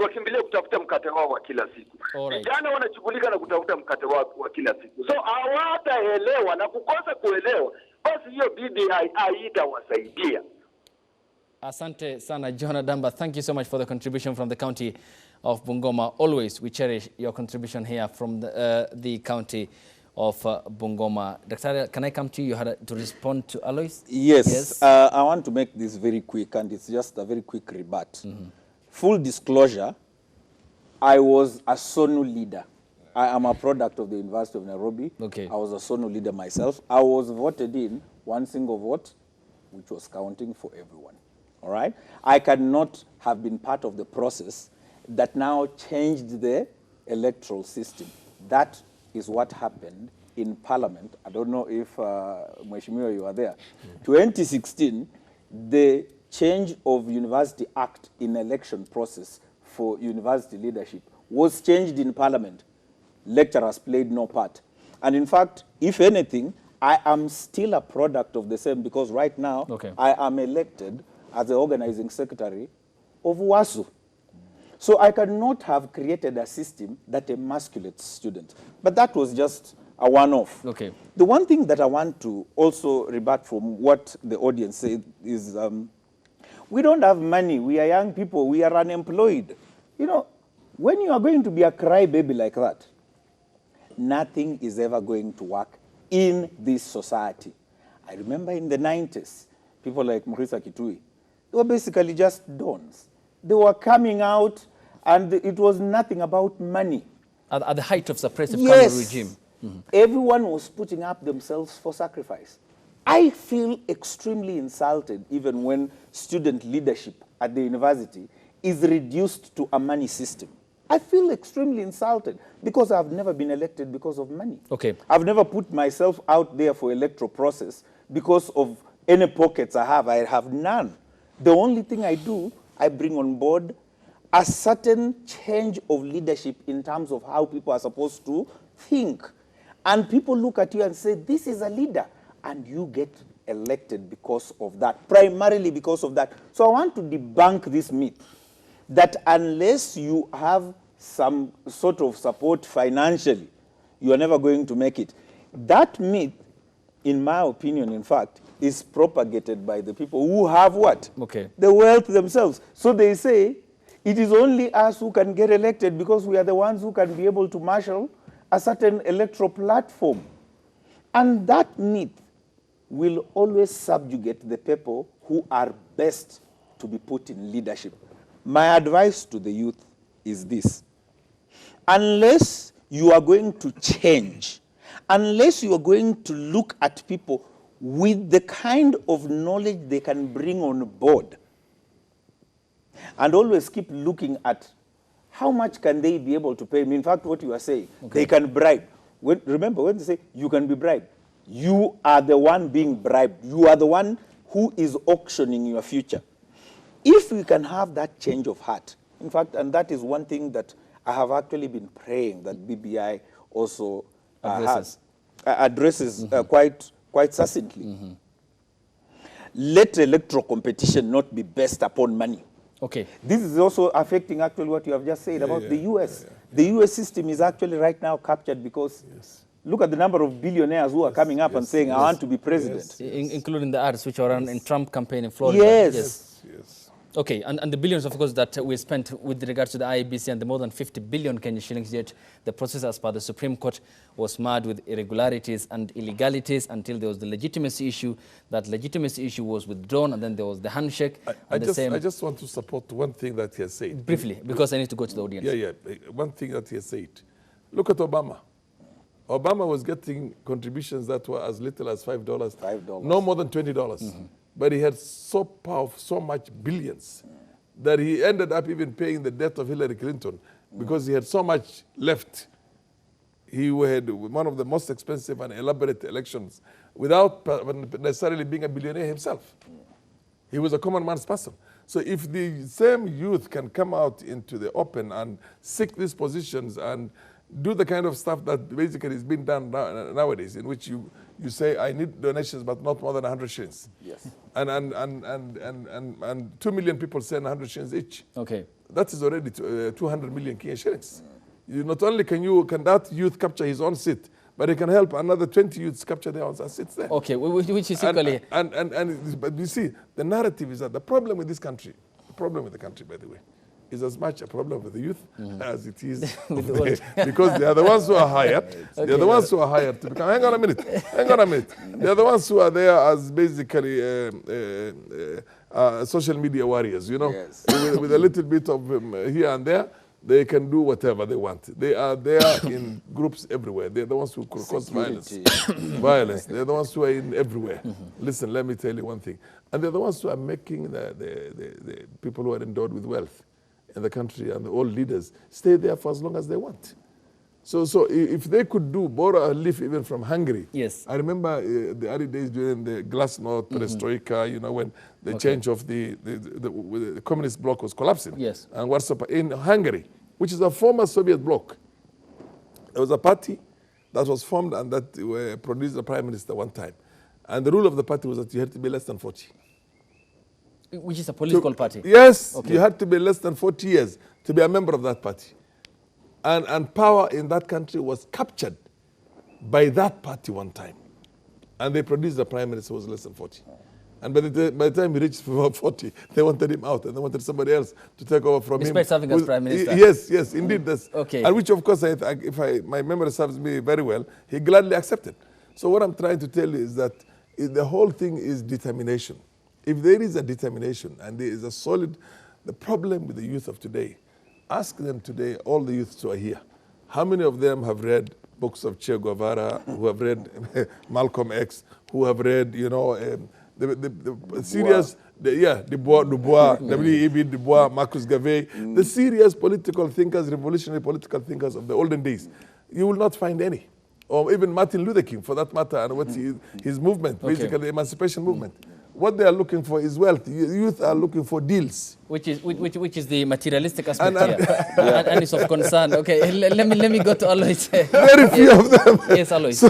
Wakimbilia kutafuta mkate wao wa kila siku. Vijana wanashughulika na kutafuta mkate wao wa kila siku. So hawataelewa, na kukosa kuelewa, basi hiyo BBI haitawasaidia. Asante sana, John Adamba. Thank you so much for the contribution from the county of Bungoma. Always we cherish your contribution here from the county of Bungoma. Dr. Can I come to you? You had to respond to Alois? Yes. I want to make this very quick, and it's just a very quick rebut. Full disclosure, I was a SONU leader. I am a product of the University of Nairobi. Okay. I was a SONU leader myself. I was voted in one single vote, which was counting for everyone. All right? I cannot have been part of the process that now changed the electoral system. That is what happened in Parliament. I don't know if, Mheshimiwa, you are there. 2016, the change of University Act in election process for university leadership was changed in Parliament. Lecturers played no part. And in fact, if anything, I am still a product of the same, because right now I am elected as the organizing secretary of WASU. So I cannot have created a system that emasculates students. But that was just a one-off. Okay. The one thing that I want to also rebut from what the audience said is we don't have money. We are young people. We are unemployed. You know, when you are going to be a crybaby like that, nothing is ever going to work in this society. I remember in the 90s, people like Mrisa Kitui, they were basically just dons. They were coming out, and it was nothing about money. At the height of suppressive Kano regime. Everyone was putting up themselves for sacrifice. I feel extremely insulted even when student leadership at the university is reduced to a money system. I feel extremely insulted because I've never been elected because of money. Okay. I've never put myself out there for electoral process because of any pockets I have none. The only thing I do, I bring on board a certain change of leadership in terms of how people are supposed to think. And people look at you and say, this is a leader. And you get elected because of that, primarily because of that. So I want to debunk this myth that unless you have some sort of support financially, you are never going to make it. That myth, in my opinion, in fact, is propagated by the people who have what? Okay. The wealth themselves. So they say, it is only us who can get elected because we are the ones who can be able to marshal a certain electoral platform. And that myth will always subjugate the people who are best to be put in leadership. My advice to the youth is this. Unless you are going to change, unless you are going to look at people with the kind of knowledge they can bring on board, and always keep looking at how much can they be able to pay me. In fact, what you are saying, they can bribe. Remember, when they say you can be bribed, you are the one being bribed. You are the one who is auctioning your future. If we can have that change of heart, in fact, and that is one thing that I have actually been praying that BBI also addresses quite succinctly. Let electoral competition not be based upon money. Okay. This is also affecting actually what you have just said about the US. The US system is actually right now captured because look at the number of billionaires who are coming up and saying, I want to be president. Including the ads which are run in Trump campaign in Florida. Yes. Okay, and the billions, of course, that we spent with regards to the IEBC and the more than 50 billion Kenyan shillings, yet the process as per the Supreme Court was marred with irregularities and illegalities until there was the legitimacy issue. That legitimacy issue was withdrawn, and then there was the handshake. I just want to support one thing that he has said. Briefly, because I need to go to the audience. Yeah. One thing that he has said. Look at Obama. Obama was getting contributions that were as little as $5. No more than $20. But he had so powerful, so much billions, that he ended up even paying the debt of Hillary Clinton because he had so much left. He had one of the most expensive and elaborate elections without necessarily being a billionaire himself. He was a common man's person. So if the same youth can come out into the open and seek these positions and do the kind of stuff that basically is being done nowadays, in which you say, I need donations, but not more than 100 shillings. Yes. And 2 million people send 100 shillings each. Okay. That is already 200 million Kenyan shillings. You not only can that youth capture his own seat, but he can help another 20 youths capture their own seats there. Okay, which is equally... But you see, the narrative is that the problem with this country, by the way, is as much a problem with the youth as it is because they are the ones who are hired. They are the ones who are hired to become. Hang on a minute. They are the ones who are there as basically social media warriors. You know, with a little bit of here and there, they can do whatever they want. They are there in groups everywhere. They are the ones who cause violence. They are the ones who are in everywhere. Listen, let me tell you one thing. And they're the ones who are making the people who are endowed with wealth in the country and the old leaders stay there for as long as they want. So if they could borrow a leaf even from Hungary. Yes. I remember the early days during the Glasnost, Perestroika, you know, when the change of the communist bloc was collapsing. Yes. And Warsaw in Hungary, which is a former Soviet bloc. There was a party that was formed and that produced a prime minister one time. And the rule of the party was that you had to be less than 40. Which is a political party? Yes, you had to be less than 40 years to be a member of that party. And power in that country was captured by that party one time. And they produced a prime minister who was less than 40. And by the time he reached 40, they wanted him out and they wanted somebody else to take over from him. Despite serving as prime minister? Yes, indeed. Okay. And which, of course, my memory serves me very well, he gladly accepted. So what I'm trying to tell you is that the whole thing is determination. If there is a determination and there is the problem with the youth of today, ask them today, all the youths who are here, how many of them have read books of Che Guevara, who have read Malcolm X, who have read, you know, the serious, Dubois, W.E.B. Du Bois, Marcus Garvey, the serious political thinkers, revolutionary political thinkers of the olden days. You will not find any. or even Martin Luther King, for that matter, and what his movement, basically the emancipation movement. What they are looking for is wealth. Youth are looking for deals. Which is the materialistic aspect here, and it's of concern. Okay, let me go to Alois. Very few of them. Yes, Alois.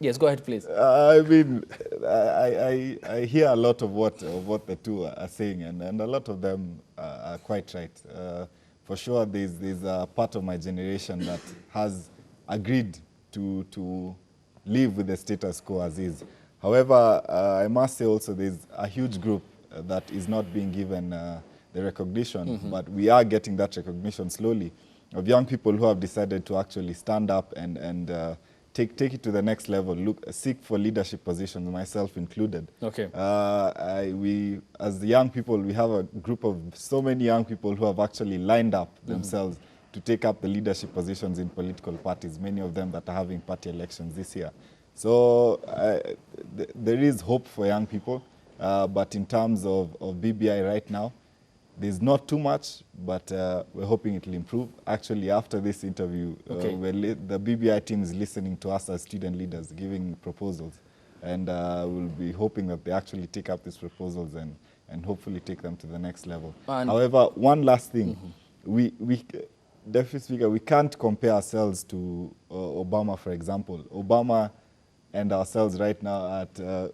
Yes, go ahead, please. I mean, I hear a lot of what the two are saying, and a lot of them are quite right. For sure, there's a part of my generation that has agreed to live with the status quo as is. However, I must say also there's a huge group that is not being given the recognition, but we are getting that recognition slowly, of young people who have decided to actually stand up and take it to the next level, seek for leadership positions, myself included. Okay. We, as the young people, we have a group of so many young people who have actually lined up themselves to take up the leadership positions in political parties, many of them that are having party elections this year. So there is hope for young people, but in terms of BBI right now, there's not too much, but we're hoping it will improve. Actually, after this interview, the BBI team is listening to us as student leaders, giving proposals, and we'll be hoping that they actually take up these proposals and hopefully take them to the next level. However, one last thing, Deputy Speaker, we can't compare ourselves to Obama, for example. Obama and ourselves right now at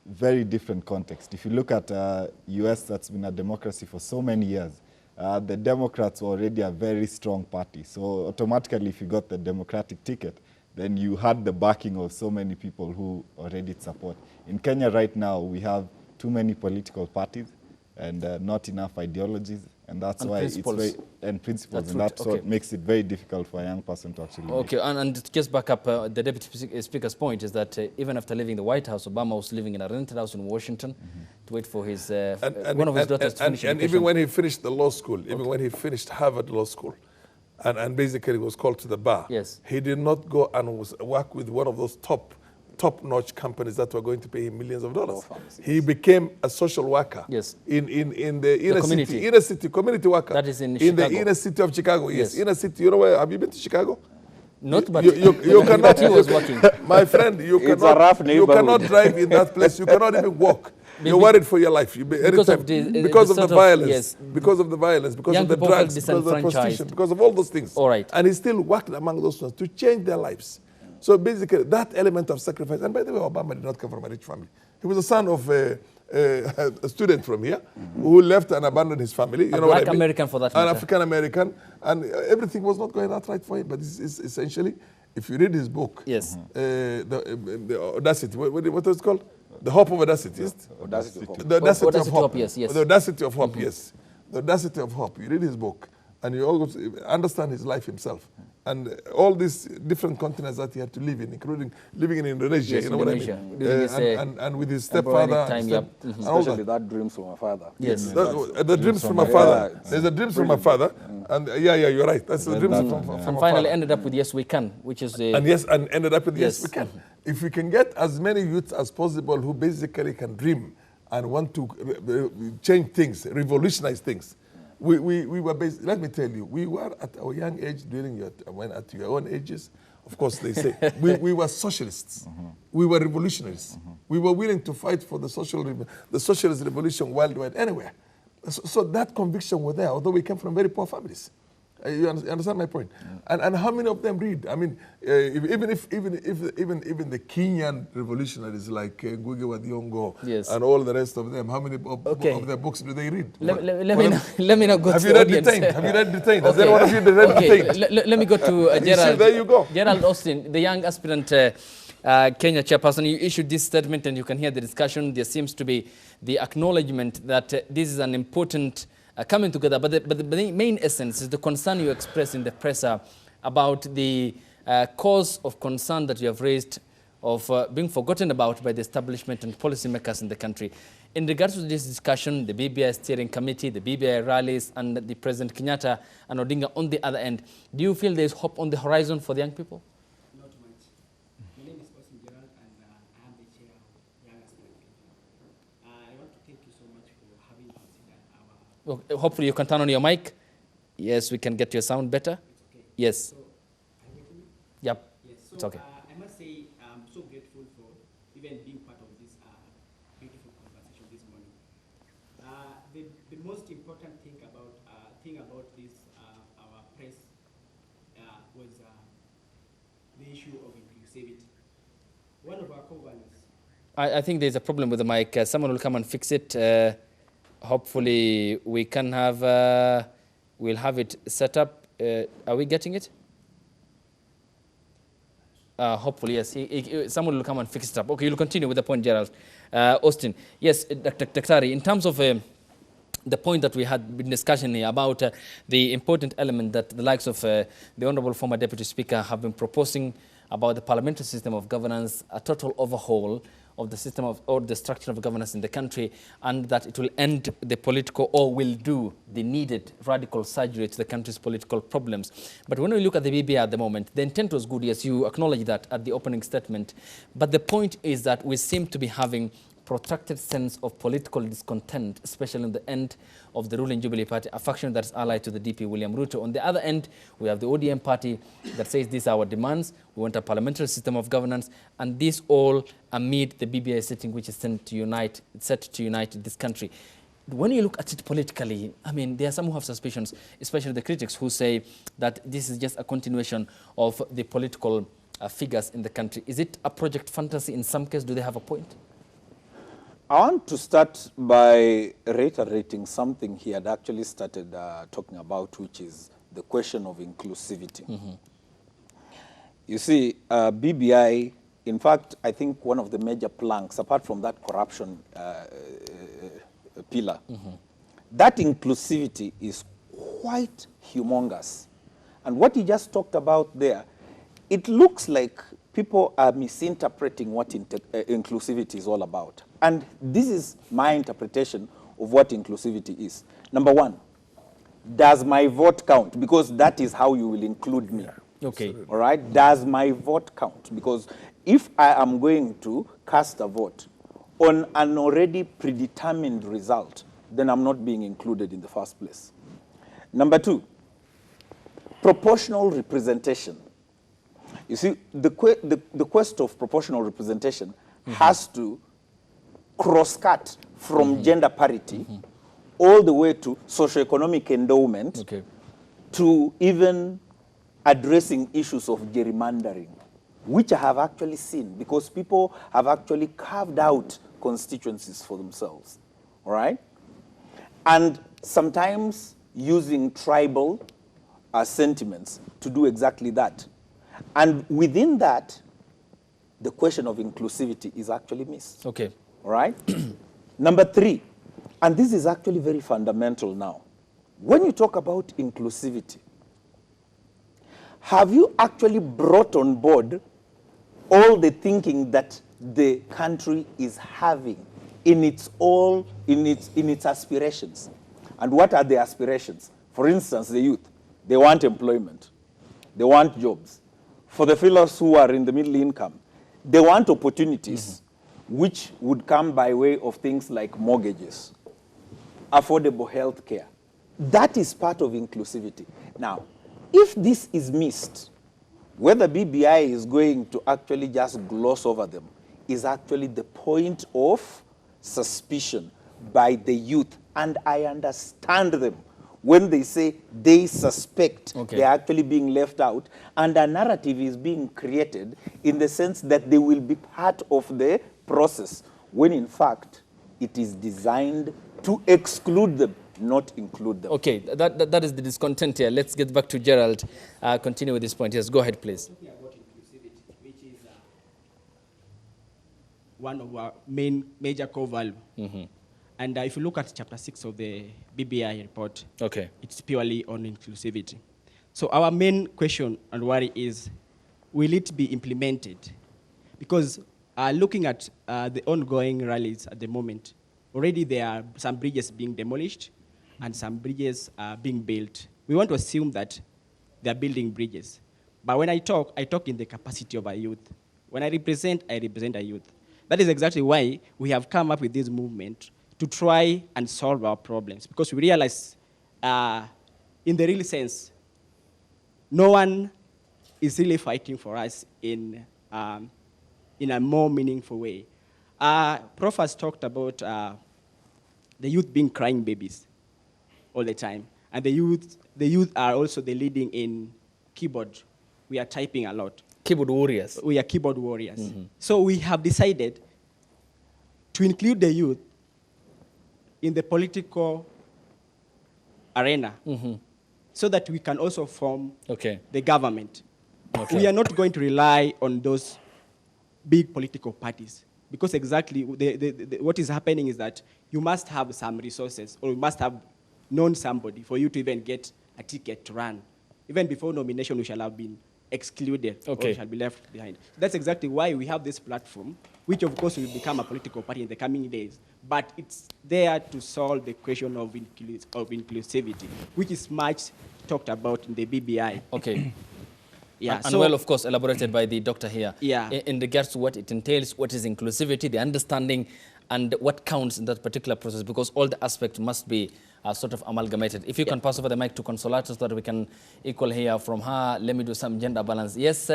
very different context. If you look at US, that's been a democracy for so many years, the Democrats were already a very strong party. So automatically, if you got the Democratic ticket, then you had the backing of so many people who already support. In Kenya right now, we have too many political parties and not enough ideologies. And that's why principles. it's very, principles, and that's what makes it very difficult for a young person to actually Okay, and just back up the Deputy Speaker's point is that even after leaving the White House, Obama was living in a rented house in Washington to wait for his one of his daughters to finish education. And even when he finished the law school, even when he finished Harvard Law School, and basically was called to the bar, he did not go and work with one of those top-notch companies that were going to pay him millions of dollars. He became a social worker in the inner city community worker. That is in Chicago. The inner city of Chicago, yes. Inner city, you know where, have you been to Chicago? Not, but you cannot, he was working. My friend, you cannot drive in that place. You cannot even walk. You're worried for your life. Because of the violence, because of the violence, because of the drugs, because of the prostitution, because of all those things. All right. And he still worked among those ones to change their lives. So basically, that element of sacrifice, and by the way, Obama did not come from a rich family. He was the son of a student from here who left and abandoned his family. You know Black what I mean? American for that matter. An African American, and everything was not going that right for him. But it's essentially, if you read his book, the Audacity, what is it called? The Hope of Audacity. Audacity of Hope. The Audacity of Hope. Yes. The Audacity of Hope, yes. The Audacity of Hope. You read his book, and you always understand his life himself. And all these different continents that he had to live in, including living in Indonesia, you know Indonesia. what I mean? And with his stepfather. Especially that dreams from my father. Yes. The dreams from my father. There's the dreams from my father. And you're right. That's the dreams from my father. And finally ended up with Yes We Can, which is the... And ended up with Yes We Can. If we can get as many youths as possible who basically can dream and want to change things, revolutionize things, we were let me tell you, we were at our young age at your own ages, of course they say, we were socialists. We were revolutionaries. We were willing to fight for the socialist revolution worldwide, anywhere. So that conviction was there, although we came from very poor families. You understand my point? And how many of them read? I mean, even the Kenyan revolutionaries like Ngugi wa Thiong'o and all the rest of them, how many of their books do they read? Let me not go have to you read audience. Detained? Have you read Detained? Has anyone of you read Detained? Let me go to Gerald. There you go. Gerald Austin, the young aspirant Kenya chairperson. You issued this statement and you can hear the discussion. There seems to be the acknowledgement that this is an important coming together, but the main essence is the concern you expressed in the presser about the cause of concern that you have raised of being forgotten about by the establishment and policymakers in the country. In regards to this discussion, the BBI steering committee, the BBI rallies, and the President Kenyatta and Odinga on the other end, do you feel there is hope on the horizon for the young people? Not much. My name is Austin Gerald, and I am the chair of Young Aspirant Kenya. I want to thank you so much for having considered our... Hopefully you can turn on your mic. Yes, we can get your sound better. It's okay. Yes. So, are you getting me? Yep. Yes. So It's okay. I must say I'm so grateful for even being part of this beautiful conversation this morning. The most important thing about this our press was the issue of inclusivity. One of our core values. I think there's a problem with the mic. Someone will come and fix it. Hopefully, we can have, we'll have it set up. Are we getting it? Hopefully, yes. Someone will come and fix it up. Okay, you'll continue with the point, Gerald. Austin, yes, Dr. Daktari, in terms of the point that we had been discussing here about the important element that the likes of the Honorable former Deputy Speaker have been proposing about the parliamentary system of governance, a total overhaul of the system of, or the structure of governance in the country, and that it will end the political, or will do the needed radical surgery to the country's political problems. But when we look at the BBI at the moment, the intent was good, yes, you acknowledge that at the opening statement. But the point is that we seem to be having protracted sense of political discontent, especially in the end of the ruling Jubilee Party, a faction that's allied to the DP William Ruto. On the other end, we have the ODM party that says these are our demands. We want a parliamentary system of governance, and this all amid the BBI sitting, which is set to unite this country. When you look at it politically, I mean, there are some who have suspicions, especially the critics who say that this is just a continuation of the political figures in the country. Is it a project fantasy in some cases? Do they have a point? I want to start by reiterating something he had actually started talking about, which is the question of inclusivity. You see, BBI, in fact, I think one of the major planks, apart from that corruption pillar, that inclusivity is quite humongous. And what he just talked about there, it looks like people are misinterpreting what inclusivity is all about. And this is my interpretation of what inclusivity is. Number one, does my vote count? Because that is how you will include me. Okay. All right? Does my vote count? Because if I am going to cast a vote on an already predetermined result, then I'm not being included in the first place. Number two, proportional representation. You see, the quest of proportional representation has to cross-cut from gender parity all the way to socioeconomic endowment to even addressing issues of gerrymandering, which I have actually seen because people have actually carved out constituencies for themselves, all right? And sometimes using tribal sentiments to do exactly that. And within that, the question of inclusivity is actually missed. Okay. All right? Number three, and this is actually very fundamental now. When you talk about inclusivity, have you actually brought on board all the thinking that the country is having in its aspirations? And what are the aspirations? For instance, the youth, they want employment. They want jobs. For the fellows who are in the middle income, they want opportunities which would come by way of things like mortgages, affordable health care. That is part of inclusivity. Now, if this is missed, whether BBI is going to actually just gloss over them is actually the point of suspicion by the youth. And I understand them when they say they suspect they're actually being left out, and a narrative is being created in the sense that they will be part of the process, when in fact it is designed to exclude them, not include them. Okay, that is the discontent here. Let's get back to Gerald. Continue with this point. Yes, go ahead, please. Talking about inclusivity, which is one of our major core values. And if you look at chapter 6 of the BBI report, it's purely on inclusivity. So our main question and worry is, will it be implemented? Because looking at the ongoing rallies at the moment, already there are some bridges being demolished and some bridges are being built. We want to assume that they're building bridges. But when I talk in the capacity of a youth. When I represent a youth. That is exactly why we have come up with this movement to try and solve our problems. Because we realize, in the real sense, no one is really fighting for us in a more meaningful way. Prof has talked about the youth being crying babies all the time. And the youth are also the leading in keyboard. We are typing a lot. Keyboard warriors. We are keyboard warriors. So we have decided to include the youth in the political arena so that we can also form the government. We are not going to rely on those big political parties because exactly what is happening is that you must have some resources or you must have known somebody for you to even get a ticket to run. Even before nomination, we shall have been excluded or shall be left behind. That's exactly why we have this platform, which of course will become a political party in the coming days, but it's there to solve the question of inclusivity, which is much talked about in the BBI. Okay. Yeah, and well, of course, elaborated by the doctor here. Yeah. In regards to what it entails, what is inclusivity, the understanding, and what counts in that particular process, because all the aspects must be sort of amalgamated. If you can pass over the mic to Consolata so that we can equal hear from her. Let me do some gender balance. Yes,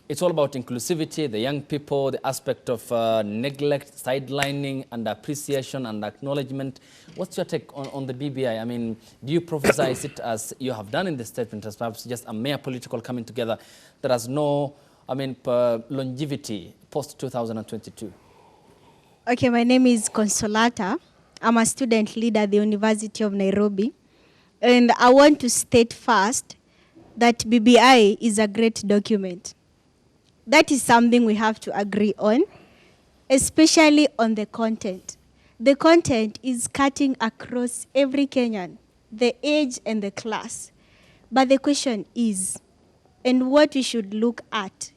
it's all about inclusivity, the young people, the aspect of neglect, sidelining, and appreciation and acknowledgement. What's your take on the BBI? I mean, do you prophesize it as you have done in the statement as perhaps just a mere political coming together that has no, longevity post-2022? Okay, my name is Consolata. I'm a student leader at the University of Nairobi. And I want to state first that BBI is a great document. That is something we have to agree on, especially on the content. The content is cutting across every Kenyan, the age and the class. But the question is, and what we should look at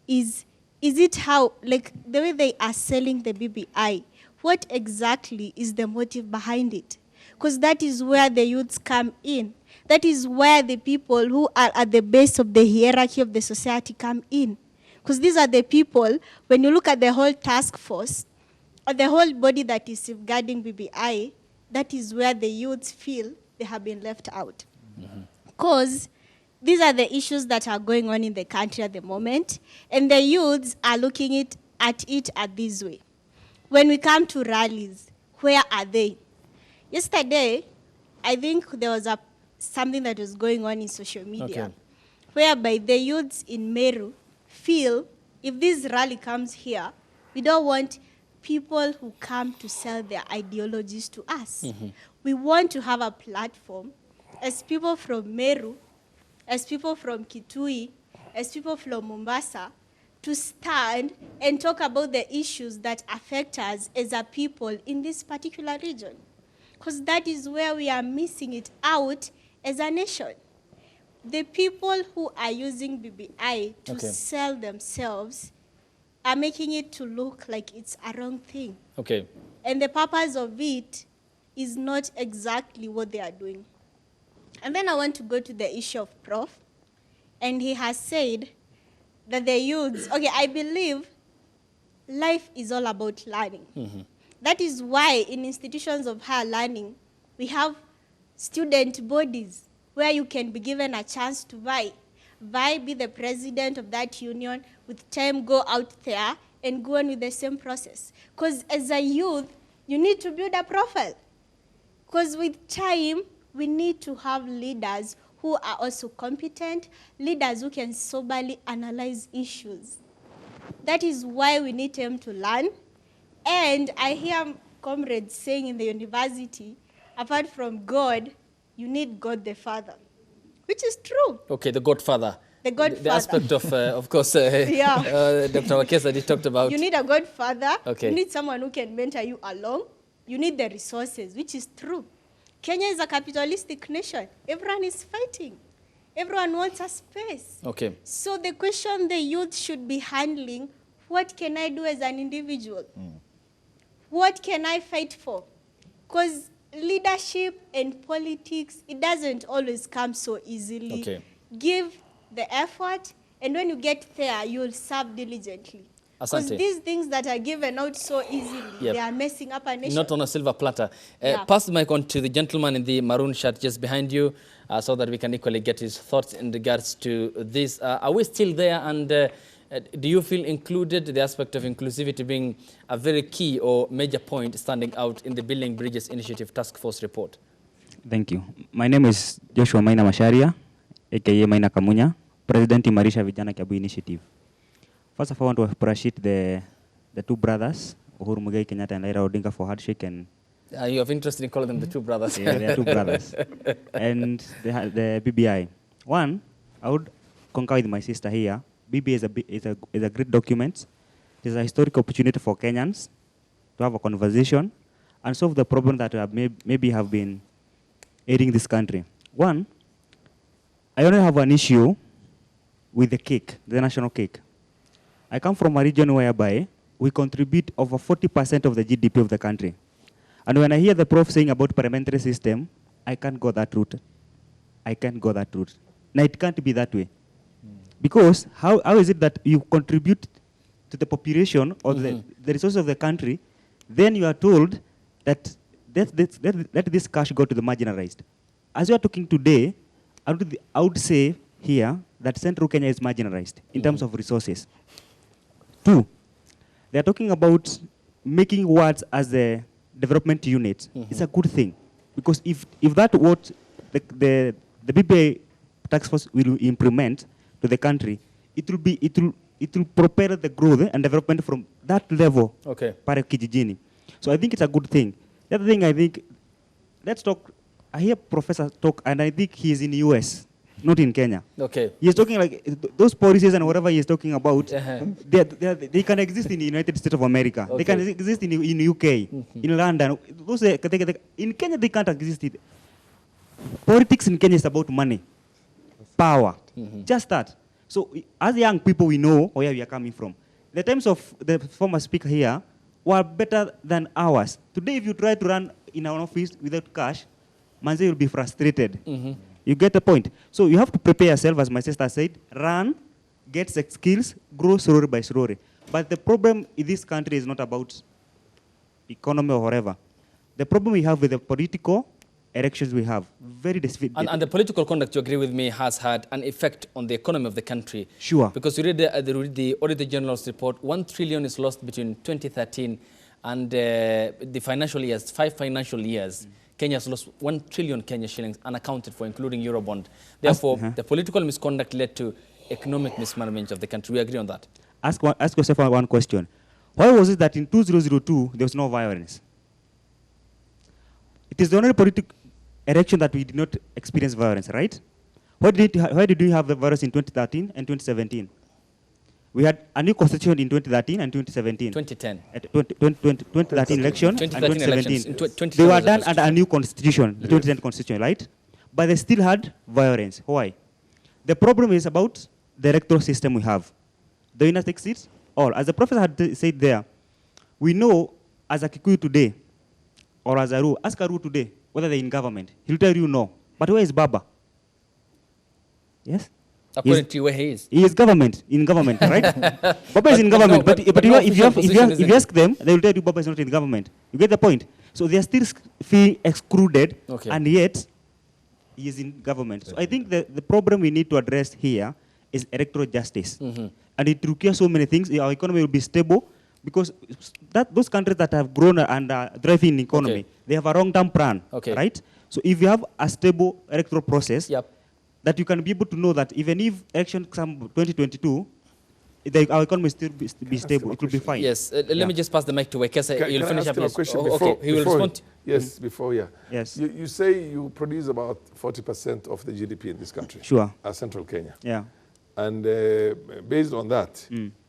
is it how, like the way they are selling the BBI, what exactly is the motive behind it? Because that is where the youths come in. That is where the people who are at the base of the hierarchy of the society come in. Because these are the people, when you look at the whole task force, or the whole body that is safeguarding BBI, that is where the youths feel they have been left out. Because these are the issues that are going on in the country at the moment, and the youths are looking at it this way. When we come to rallies, where are they? Yesterday, I think there was something that was going on in social media, whereby the youths in Meru feel if this rally comes here, we don't want people who come to sell their ideologies to us. We want to have a platform as people from Meru, as people from Kitui, as people from Mombasa, to stand and talk about the issues that affect us as a people in this particular region. Because that is where we are missing it out as a nation. The people who are using BBI to sell themselves are making it to look like it's a wrong thing. And the purpose of it is not exactly what they are doing. And then I want to go to the issue of Prof. And he has said that the youths, I believe life is all about learning. That is why in institutions of higher learning, we have student bodies where you can be given a chance to vie, be the president of that union, with time go out there and go on with the same process. Because as a youth, you need to build a profile. Because with time, we need to have leaders who are also competent, leaders who can soberly analyze issues. That is why we need them to learn. And I hear comrades saying in the university, apart from God, you need God the Father, which is true. The Godfather. The Godfather. The aspect of course, Dr. Wakesa did talked about. You need a Godfather. Okay. You need someone who can mentor you along. You need the resources, which is true. Kenya is a capitalistic nation. Everyone is fighting. Everyone wants a space. Okay. So the question the youth should be handling, what can I do as an individual? What can I fight for? Because leadership and politics, it doesn't always come so easily. Okay. Give the effort, and when you get there, you'll serve diligently. Because these things that are given out so easily, they are messing up our nation. Not on a silver platter. Yeah. Pass the mic on to the gentleman in the maroon shirt just behind you so that we can equally get his thoughts in regards to this. Are we still there? And do you feel included, the aspect of inclusivity being a very key or major point standing out in the Building Bridges Initiative Task Force report? Thank you. My name is Joshua Maina Masharia, aka Maina Kamunya, President Imarisha Vijana Kiambu Initiative. First of all, I want to appreciate the two brothers, Uhuru Muigai Kenyatta and Raila Odinga, for handshake. And you have interest in calling them the two brothers. Yeah, they are two brothers. And the BBI. One, I would concur with my sister here. BBI is a great document. It is a historic opportunity for Kenyans to have a conversation and solve the problem that maybe have been aiding this country. One, I only have an issue with the cake, the national cake. I come from a region whereby we contribute over 40% of the GDP of the country. And when I hear the prof saying about parliamentary system, I can't go that route. I can't go that route. Now, it can't be that way. Because how is it that you contribute to the population or the resources of the country, then you are told that let this cash go to the marginalized. As you are talking today, I would say here that Central Kenya is marginalized in terms of resources. Two, they are talking about making wards as a development unit. It's a good thing, because if that what the BBI task force will implement to the country, it will propel the growth and development from that level. Okay. Para kijijini. So I think it's a good thing. The other thing I think, let's talk. I hear Professor talk, and I think he is in the US, not in Kenya. Okay. He is talking like those policies and whatever he is talking about, they can exist in the United States of America. Okay. They can exist in UK, in London. Those in Kenya, they can't exist. Politics in Kenya is about money, power, just that. So as young people, we know where we are coming from. The times of the former speaker here were better than ours. Today, if you try to run in our office without cash, Manze will be frustrated. You get the point? So you have to prepare yourself, as my sister said, run, get skills, grow slowly by slowly. But the problem in this country is not about economy or whatever. The problem we have with the political elections we have, very and the political conduct, you agree with me, has had an effect on the economy of the country. Sure. Because you read the Auditor General's report, 1 trillion is lost between 2013 and the financial years, 5 financial years. Kenya has lost 1 trillion Kenya shillings unaccounted for, including Eurobond. Therefore, the political misconduct led to economic mismanagement of the country. We agree on that. Ask yourself one question. Why was it that in 2002, there was no violence? It is the only political election that we did not experience violence, right? Why did we have the violence in 2013 and 2017? We had a new constitution in 2013 and 2017. 2010. 2013 election and 2017. They were done under a new constitution, the 2010 constitution, right? But they still had violence. Why? The problem is about the electoral system we have. The winner takes seats, all. As the professor had said there, we know as a Kikuyu today, or as a Ru, ask a Ru today, whether they're in government. He'll tell you no. But where is Baba? Yes? According to where he is. He is in government, right? Baba is in government, but if you ask them, they will tell you Baba is not in government. You get the point? So they are still feeling excluded, and yet he is in government. So I think the problem we need to address here is electoral justice. And it requires so many things. Our economy will be stable, because those countries that have grown and are driving the economy, they have a long-term plan, right? So if you have a stable electoral process, that you can be able to know that even if election come 2022, our economy will still be stable. It will be fine. Yes. Let me just pass the mic to Wekesa. You'll finish up. A question He will respond. Yes, before, Yes. You say you produce about 40% of the GDP in this country. Sure. Central Kenya. Yeah. And based on that,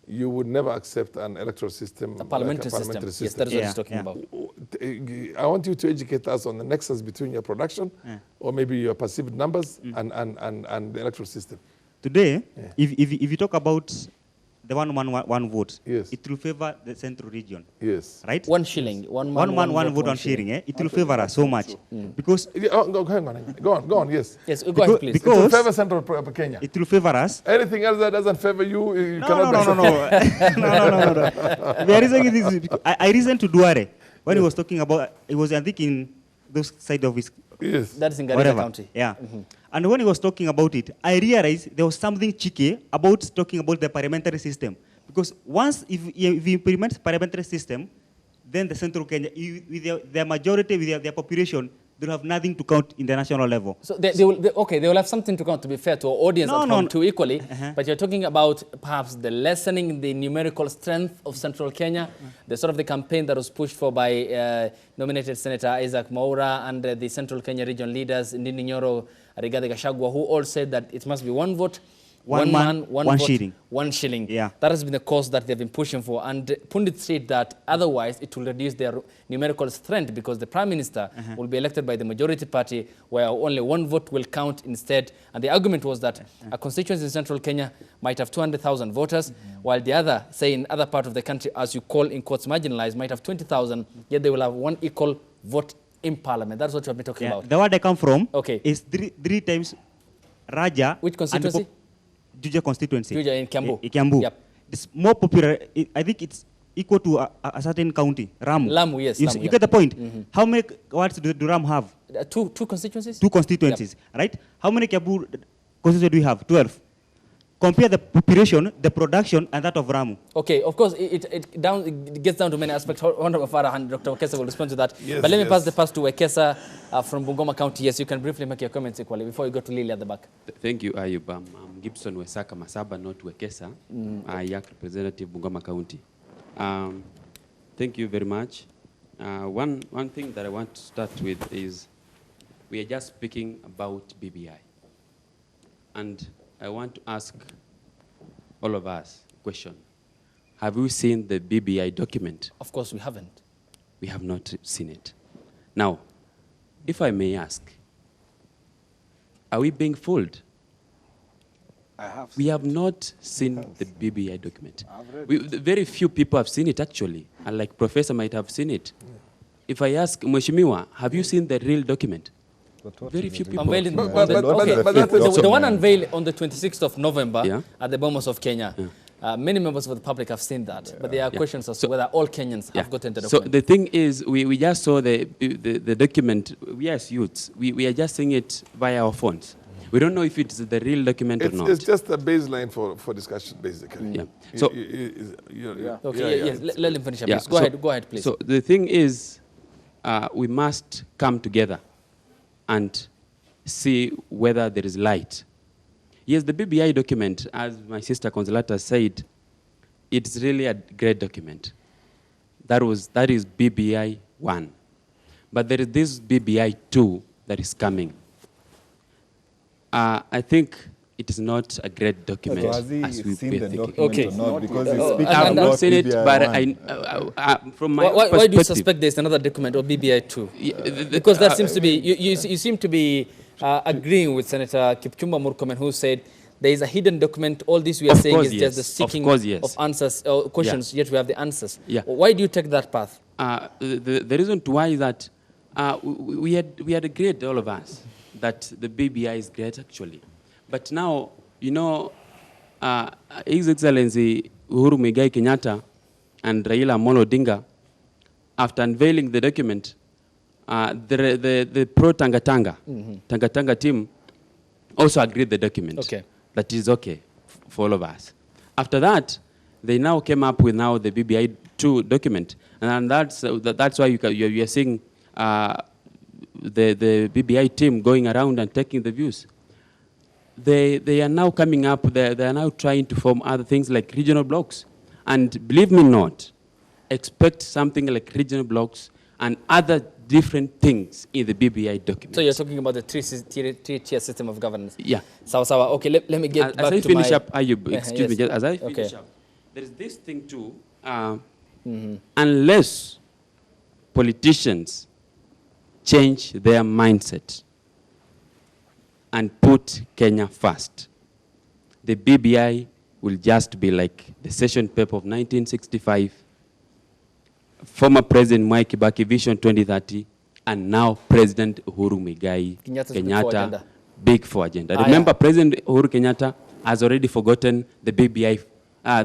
you would never accept an electoral system, a parliamentary system. Yes, that is what he's talking about. I want you to educate us on the nexus between your production, or maybe your perceived numbers, and the electoral system. Today, if you talk about the one vote, Yes. it will favor the central region. Yes. Right? 1 shilling. One vote on sharing. It will favor us so much. Because Hang on. Go on. Yes. Yes, go ahead, please. It will Because favor Central Kenya. it will favor us. Anything else that doesn't favor you, you No. cannot. No. The reason is this, because I listened to Duare when he was talking about, it was, I think, in those side of his. Yes. That's in Garissa Whatever. County. Yeah. And when he was talking about it, I realized there was something cheeky about talking about the parliamentary system. Because once, if you implement parliamentary system, then the Central Kenya, with their majority, with their population, they'll have nothing to count in the national level. So they will have something to count, to be fair to our audience at home too equally. But you're talking about perhaps the lessening the numerical strength of Central Kenya, the sort of the campaign that was pushed for by nominated Senator Isaac Mwaura and the Central Kenya region leaders, Ndindi Nyoro, Rigathi Gachagua, who all said that it must be one vote, one man, one vote, shilling. 1 shilling. Yeah. That has been the cause that they've been pushing for. And Pundit said that otherwise it will reduce their numerical strength because the Prime Minister will be elected by the majority party where only 1 vote will count instead. And the argument was that a constituency in Central Kenya might have 200,000 voters, while the other, say in other part of the country, as you call in quotes marginalized, might have 20,000, yet they will have 1 equal vote in parliament. That's what you've been talking about. The word I come from Okay. is three times Raja. Which constituency? Juja constituency. Juja in Kiambu. Kiambu. Yep. It's more popular. I think it's equal to a certain county, Ramu. Lamu, yes. You get the point? How many wards do Ramu have? Two constituencies? 2 constituencies, right? How many Kiambu constituencies do we have? 12. Compare the population, the production, and that of Ramu. Okay, of course, it gets down to many aspects. Honorable Farah and Dr. Wekesa will respond to that. Yes, but let me yes. pass the pass to Wekesa from Bungoma County. Yes, you can briefly make your comments equally before you go to Lily at the back. Thank you, Ayub. I'm Gibson Wesaka Masaba, not Wekesa, YAK representative, Bungoma County. Thank you very much. One thing that I want to start with is we are just speaking about BBI. And I want to ask all of us a question. Have you seen the BBI document? Of course, we haven't. We have not seen it. Now, if I may ask, are we being fooled? We have not seen the BBI document. Very few people have seen it, actually. And like Professor might have seen it. If I ask Mheshimiwa, have you seen the real document? Very few people. Unveiled the one unveiled on the 26th of November at the Bomas of Kenya. Many members of the public have seen that, but there are questions as to whether all Kenyans have gotten the document. So the thing is, we just saw the document. We as youths, we are just seeing it via our phones. We don't know if it's the real document or not. It's just a baseline for discussion, basically. Yeah. So, let him finish. Please. Go ahead, please. So the thing is, we must come together and see whether there is light. Yes, the BBI document, as my sister Consolata said, it's really a great document. That is BBI 1. But there is this BBI 2 that is coming. I think it is not a great document. Has he seen the document or not? Because I speaking have not about seen it, BBI but from my why do you suspect there's another document or BBI 2? Because that seems to be, you seem to be agreeing with Senator Kipchumba Murkomen, who said there is a hidden document. All this we are saying is just the seeking of answers or questions, yet we have the answers. Yeah. Why do you take that path? The reason why is that we had agreed, all of us, that the BBI is great, actually. But now, you know, His Excellency Uhuru Muigai Kenyatta and Raila Amolo Odinga, after unveiling the document, the pro-Tanga Tanga team also agreed the document. Okay. That is okay for all of us. After that, they now came up with now the BBI 2 document. And that's why you are seeing the BBI team going around and taking the views. They are now coming up, they are now trying to form other things like regional blocks. And believe me not, expect something like regional blocks and other different things in the BBI document. So you're talking about the three-tier system of governance? Yeah. Sawa. Okay, let me get back to my... As I finish up, Ayub, excuse me, yes. as I finish up, there is this thing too, unless politicians change their mindset and put Kenya first, the BBI will just be like the session paper of 1965, former President Mwai Kibaki Vision 2030, and now President Uhuru Muigai Kenyatta Big Four agenda. Remember, President Uhuru Kenyatta has already forgotten the BBI,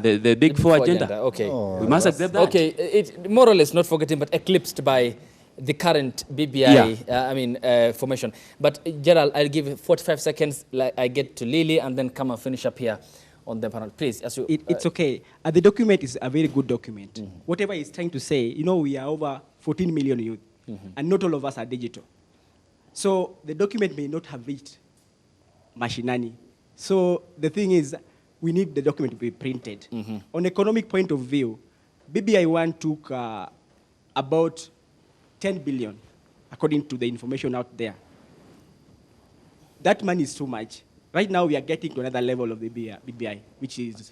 the Big Four agenda. Okay. We must accept that. Okay, it more or less not forgetting, but eclipsed by the current BBI formation. But Gerald, I'll give you 45 seconds. Like I get to Lily and then come and finish up here on the panel. Please, as you. It's okay. The document is a very good document. Whatever it's trying to say, you know, we are over 14 million youth, and not all of us are digital. So the document may not have reached mashinani. So the thing is, we need the document to be printed. On economic point of view, BBI 1 took about 10 billion, according to the information out there. That money is too much. Right now, we are getting to another level of the BBI, which is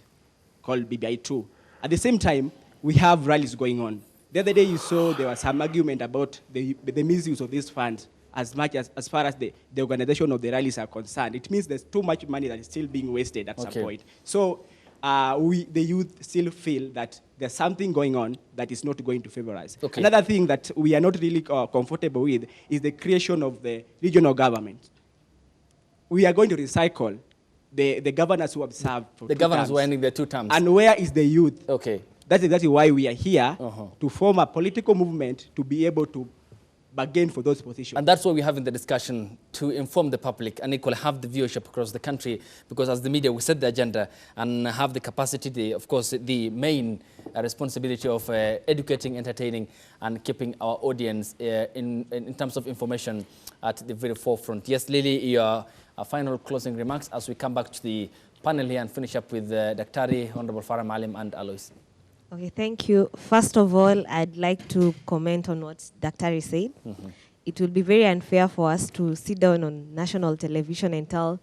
called BBI 2. At the same time, we have rallies going on. The other day, you saw there was some argument about the misuse of these funds as far as the organization of the rallies are concerned. It means there's too much money that is still being wasted at some point. So the youth still feel that there's something going on that is not going to favor us. Another thing that we are not really comfortable with is the creation of the regional government. We are going to recycle the governors who have served for the governors who are ending their 2 terms. And where is the youth? Okay. That's exactly why we are here, to form a political movement to be able to bargain for those positions. And that's why we're having the discussion, to inform the public and equally have the viewership across the country, because as the media, we set the agenda and have the capacity, of course, the main responsibility of educating, entertaining, and keeping our audience in terms of information at the very forefront. Yes, Lily, your final closing remarks as we come back to the panel here and finish up with Daktari, Honorable Farah Maalim, and Alois. Okay, thank you. First of all, I'd like to comment on what Daktari said. It will be very unfair for us to sit down on national television and tell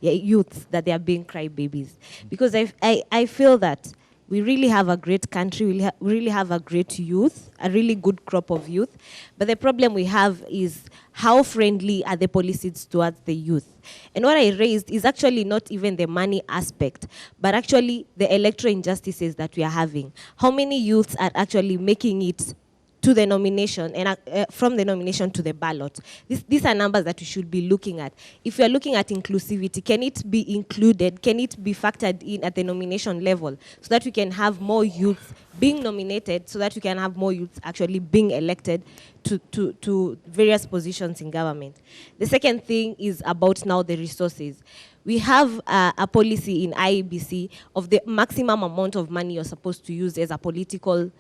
youths that they are being crybabies. Because I feel that we really have a great country, we really have a great youth, a really good crop of youth. But the problem we have is how friendly are the policies towards the youth. And what I raised is actually not even the money aspect, but actually the electoral injustices that we are having. How many youths are actually making it to the nomination and from the nomination to the ballot? These are numbers that we should be looking at. If we are looking at inclusivity, can it be included? Can it be factored in at the nomination level so that we can have more youths being nominated, so that we can have more youths actually being elected to various positions in government? The second thing is about now the resources. We have a policy in IEBC of the maximum amount of money you're supposed to use as a political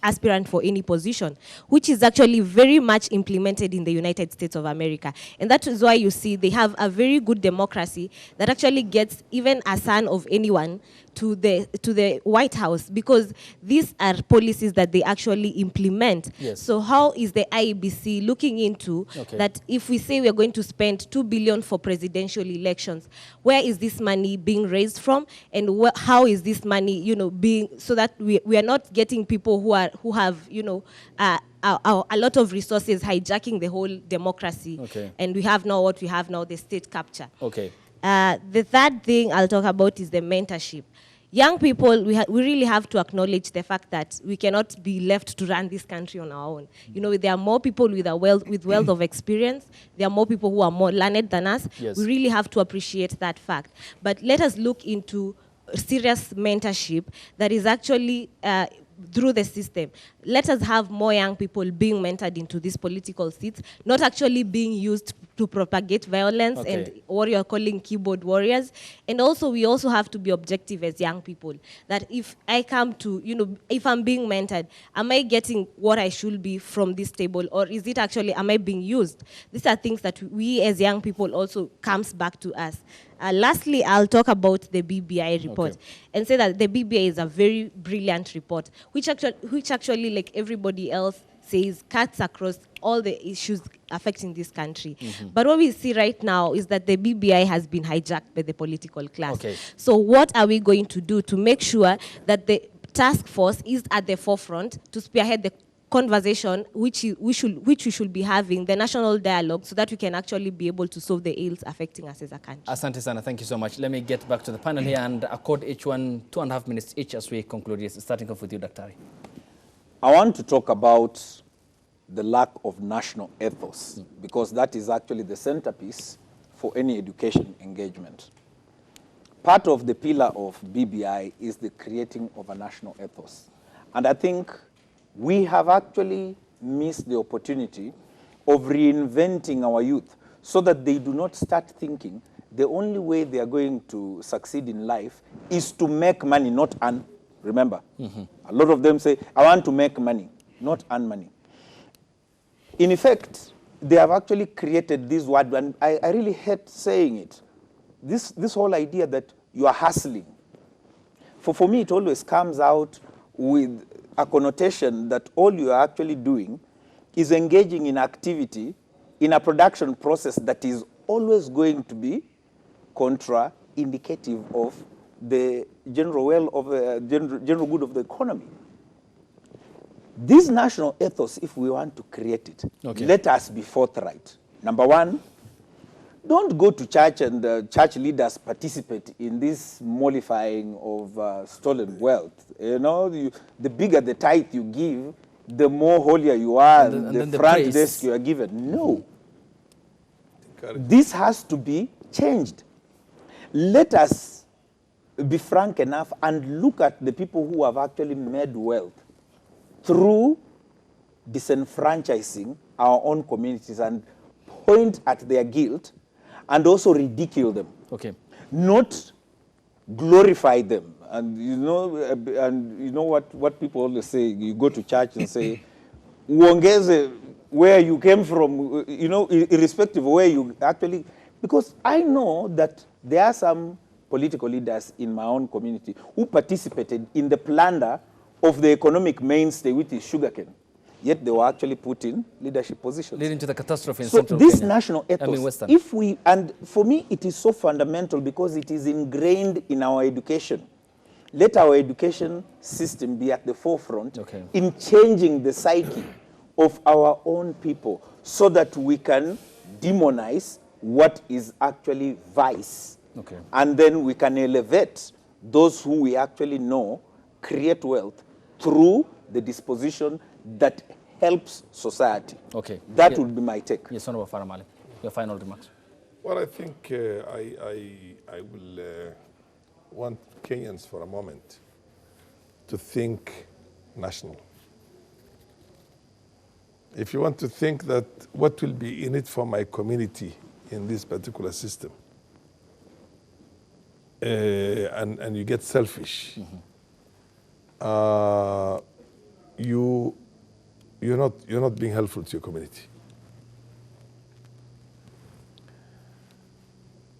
aspirant for any position, which is actually very much implemented in the United States of America. And that is why you see they have a very good democracy that actually gets even a son of anyone to the White House, because these are policies that they actually implement. Yes. So how is the IEBC looking into that? If we say we are going to spend $2 billion for presidential elections, where is this money being raised from, and how is this money, being, so that we are not getting people who have a lot of resources hijacking the whole democracy, and we have now what we have now, the state capture. The third thing I'll talk about is the mentorship. Young people, we really have to acknowledge the fact that we cannot be left to run this country on our own. There are more people with wealth of experience. There are more people who are more learned than us. Yes. We really have to appreciate that fact. But let us look into serious mentorship that is actually through the system. Let us have more young people being mentored into these political seats, not actually being used to propagate violence and what you're calling keyboard warriors. And also, we also have to be objective as young people, that if I come to, if I'm being mentored, am I getting what I should be from this table, or is it actually, am I being used? These are things that we as young people also comes back to us. Lastly, I'll talk about the BBI report and say that the BBI is a very brilliant report, which actually, like everybody else says, cuts across all the issues affecting this country. But what we see right now is that the BBI has been hijacked by the political class. So what are we going to do to make sure that the task force is at the forefront to spearhead conversation which we should be having, the national dialogue, so that we can actually be able to solve the ills affecting us as a country. Asante sana, thank you so much. Let me get back to the panel here and accord each one 2.5 minutes each as we conclude. Yes, starting off with you, Daktari. I want to talk about the lack of national ethos, because that is actually the centerpiece for any education engagement. Part of the pillar of BBI is the creating of a national ethos. And I think we have actually missed the opportunity of reinventing our youth so that they do not start thinking the only way they are going to succeed in life is to make money, not earn. Remember, a lot of them say, I want to make money, not earn money. In effect, they have actually created this word, and I really hate saying it. This whole idea that you are hustling. For me, it always comes out with a connotation that all you are actually doing is engaging in activity in a production process that is always going to be contra-indicative of the general general good of the economy. This national ethos, if we want to create it, let us be forthright. Number one, don't go to church and church leaders participate in this mollifying of stolen wealth. You know, the bigger the tithe you give, the more holier you are, and the front desk you are given. No. This has to be changed. Let us be frank enough and look at the people who have actually made wealth through disenfranchising our own communities and point at their guilt and also ridicule them. Not glorify them. And you know what people always say, you go to church and say, uongeze where you came from, you know, irrespective of where you actually, because I know that there are some political leaders in my own community who participated in the plunder of the economic mainstay, which is sugarcane. Yet they were actually put in leadership positions. Leading to the catastrophe in so Central this Kenya. national ethos, I mean Western. if we, and for me it is so fundamental because it is ingrained in our education. Let our education system be at the forefront in changing the psyche of our own people so that we can demonize what is actually vice. And then we can elevate those who we actually know create wealth through the disposition that helps society. That would be my take. Yes, Honorable Faramali, your final remarks. Well, I think I will want Kenyans for a moment to think national. If you want to think that what will be in it for my community in this particular system, and you get selfish, you're not being helpful to your community.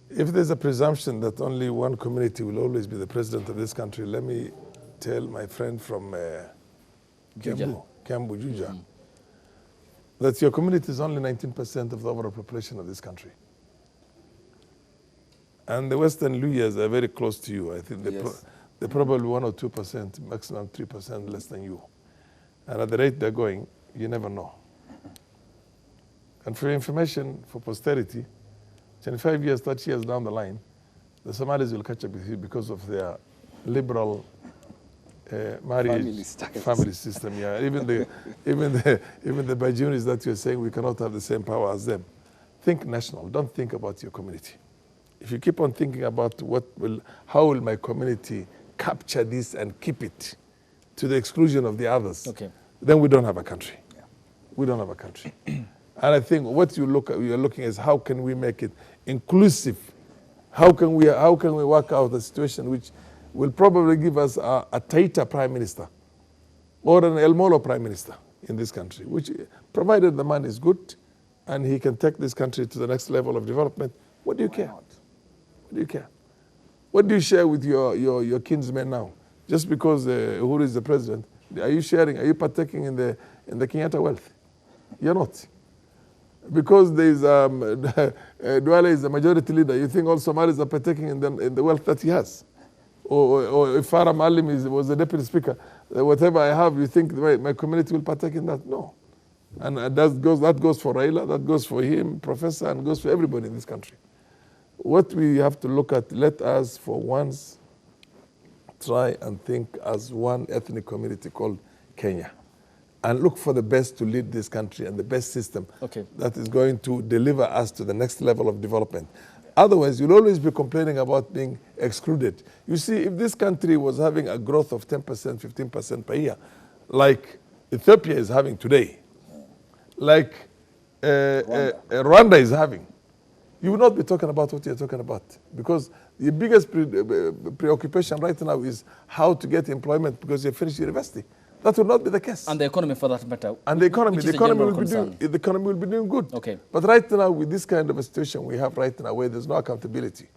If there's a presumption that only one community will always be the president of this country, let me tell my friend from Kiambu, Juja, that your community is only 19% of the overall population of this country. And the Western Luyas are very close to you. I think they're probably 1 or 2%, maximum 3% less than you. And at the rate they're going, you never know. And for information, for posterity, 25 years, 30 years down the line, the Somalis will catch up with you because of their liberal marriage family system. Yeah, even the Bajunis that you're saying we cannot have the same power as them. Think national. Don't think about your community. If you keep on thinking about how will my community capture this and keep it to the exclusion of the others, then we don't have a country. We don't have a country. And I think what you're looking is how can we make it inclusive? How can we work out a situation which will probably give us a Taita prime minister or an El Molo prime minister in this country, which, provided the man is good and he can take this country to the next level of development, what do you care? What do you care? What do you share with your kinsmen now? Just because Uhuru is the president, are you partaking in the Kenyatta wealth? You're not. Because Duale is the majority leader, you think all Somalis are partaking in the wealth that he has? Or if Farah Maalim was the deputy speaker, whatever I have, you think my community will partake in that? No. And that goes for Raila, that goes for him, Professor, and goes for everybody in this country. What we have to look at, let us for once try and think as one ethnic community called Kenya, and look for the best to lead this country and the best system that is going to deliver us to the next level of development. Otherwise, you'll always be complaining about being excluded. You see, if this country was having a growth of 10%, 15% per year, like Ethiopia is having today, like Rwanda is having, you will not be talking about what you're talking about. Because the biggest preoccupation right now is how to get employment because you finished university. That will not be the case. And the economy for that matter. And the economy will be doing good. Okay. But right now, with this kind of a situation we have right now, where there's no accountability,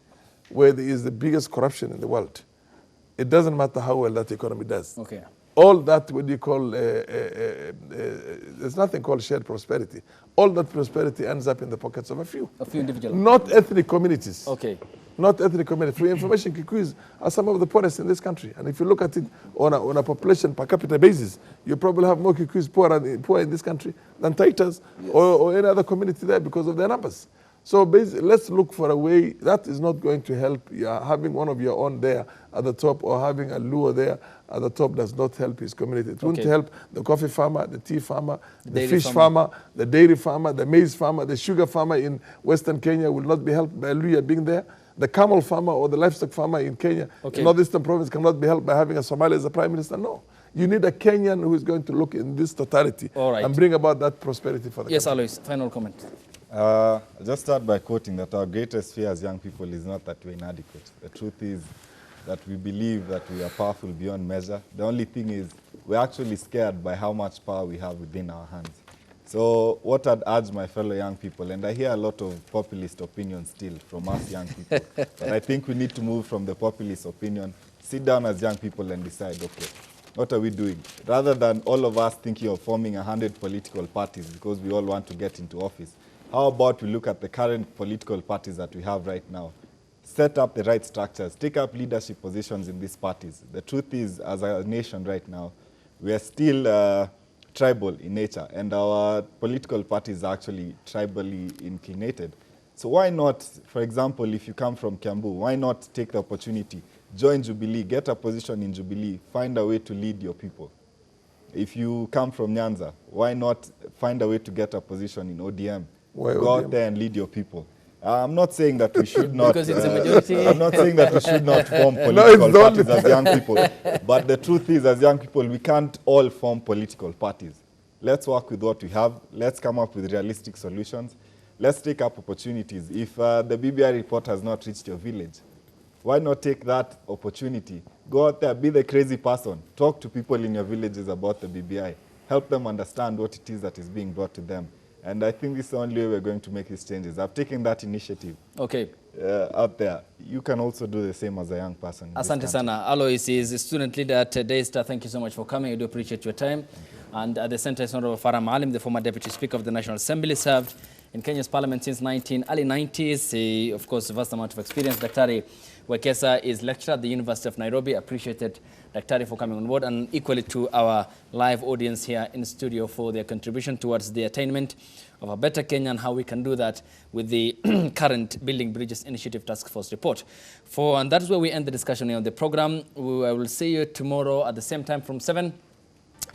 where there is the biggest corruption in the world, it doesn't matter how well that economy does. Okay. All that, what you call, there's nothing called shared prosperity. All that prosperity ends up in the pockets of a few. A few individuals. Not ethnic communities. Okay. Not ethnic communities. For information, Kikuis are some of the poorest in this country. And if you look at it on a population per capita basis, you probably have more Kikuis poor in this country than Taitas or any other community there because of their numbers. So basically, let's look for a way that is not going to help. Having one of your own there at the top or having a Luo there at the top does not help his community. It won't help the coffee farmer, the tea farmer, the fish farmer, the dairy farmer, the maize farmer, the sugar farmer in Western Kenya will not be helped by Luya being there. The camel farmer or the livestock farmer in Kenya, in Northeastern province, cannot be helped by having a Somali as a prime minister. No. You need a Kenyan who is going to look in this totality and bring about that prosperity for the country. Alois, final comment. I'll just start by quoting that our greatest fear as young people is not that we're inadequate. The truth is that we believe that we are powerful beyond measure. The only thing is we're actually scared by how much power we have within our hands. So what I'd urge my fellow young people, and I hear a lot of populist opinions still from us young people, but I think we need to move from the populist opinion, sit down as young people and decide, okay, what are we doing? Rather than all of us thinking of forming 100 political parties because we all want to get into office, how about we look at the current political parties that we have right now, set up the right structures, take up leadership positions in these parties. The truth is, as a nation right now, we are still tribal in nature, and our political parties are actually tribally inclinated. So why not, for example, if you come from Kiambu, why not take the opportunity, join Jubilee, get a position in Jubilee, find a way to lead your people? If you come from Nyanza, why not find a way to get a position in ODM? Go out there and lead your people. I'm not saying that we should not. Because it's a majority. I'm not saying that we should not form political parties as young people. But the truth is, as young people, we can't all form political parties. Let's work with what we have. Let's come up with realistic solutions. Let's take up opportunities. If the BBI report has not reached your village, why not take that opportunity? Go out there, be the crazy person. Talk to people in your villages about the BBI. Help them understand what it is that is being brought to them. And I think this is the only way we're going to make these changes. I've taken that initiative out there. You can also do the same as a young person. Asante sana. Alois is a student leader at Daystar. Thank you so much for coming. I do appreciate your time. And at the center is Honorable Farah Maalim, the former Deputy Speaker of the National Assembly, served in Kenya's parliament since early 90s. He, of course, a vast amount of experience. Daktari Wekesa is lecturer at the University of Nairobi. Appreciated Daktari for coming on board, and equally to our live audience here in studio for their contribution towards the attainment of a better Kenya and how we can do that with the current Building Bridges Initiative Task Force report. And that's where we end the discussion here on the program. I will see you tomorrow at the same time from 7.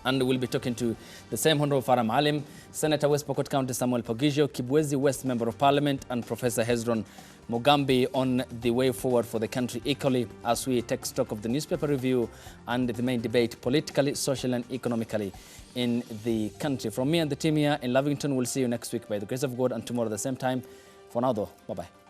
And we'll be talking to the same Honorable Farah Maalim, Senator West Pokot County Samuel Pogizio, Kibwezi West Member of Parliament, and Professor Hezron Mugambi on the way forward for the country equally as we take stock of the newspaper review and the main debate politically, socially, and economically in the country. From me and the team here in Lavington, we'll see you next week by the grace of God, and tomorrow at the same time. For now, though, bye-bye.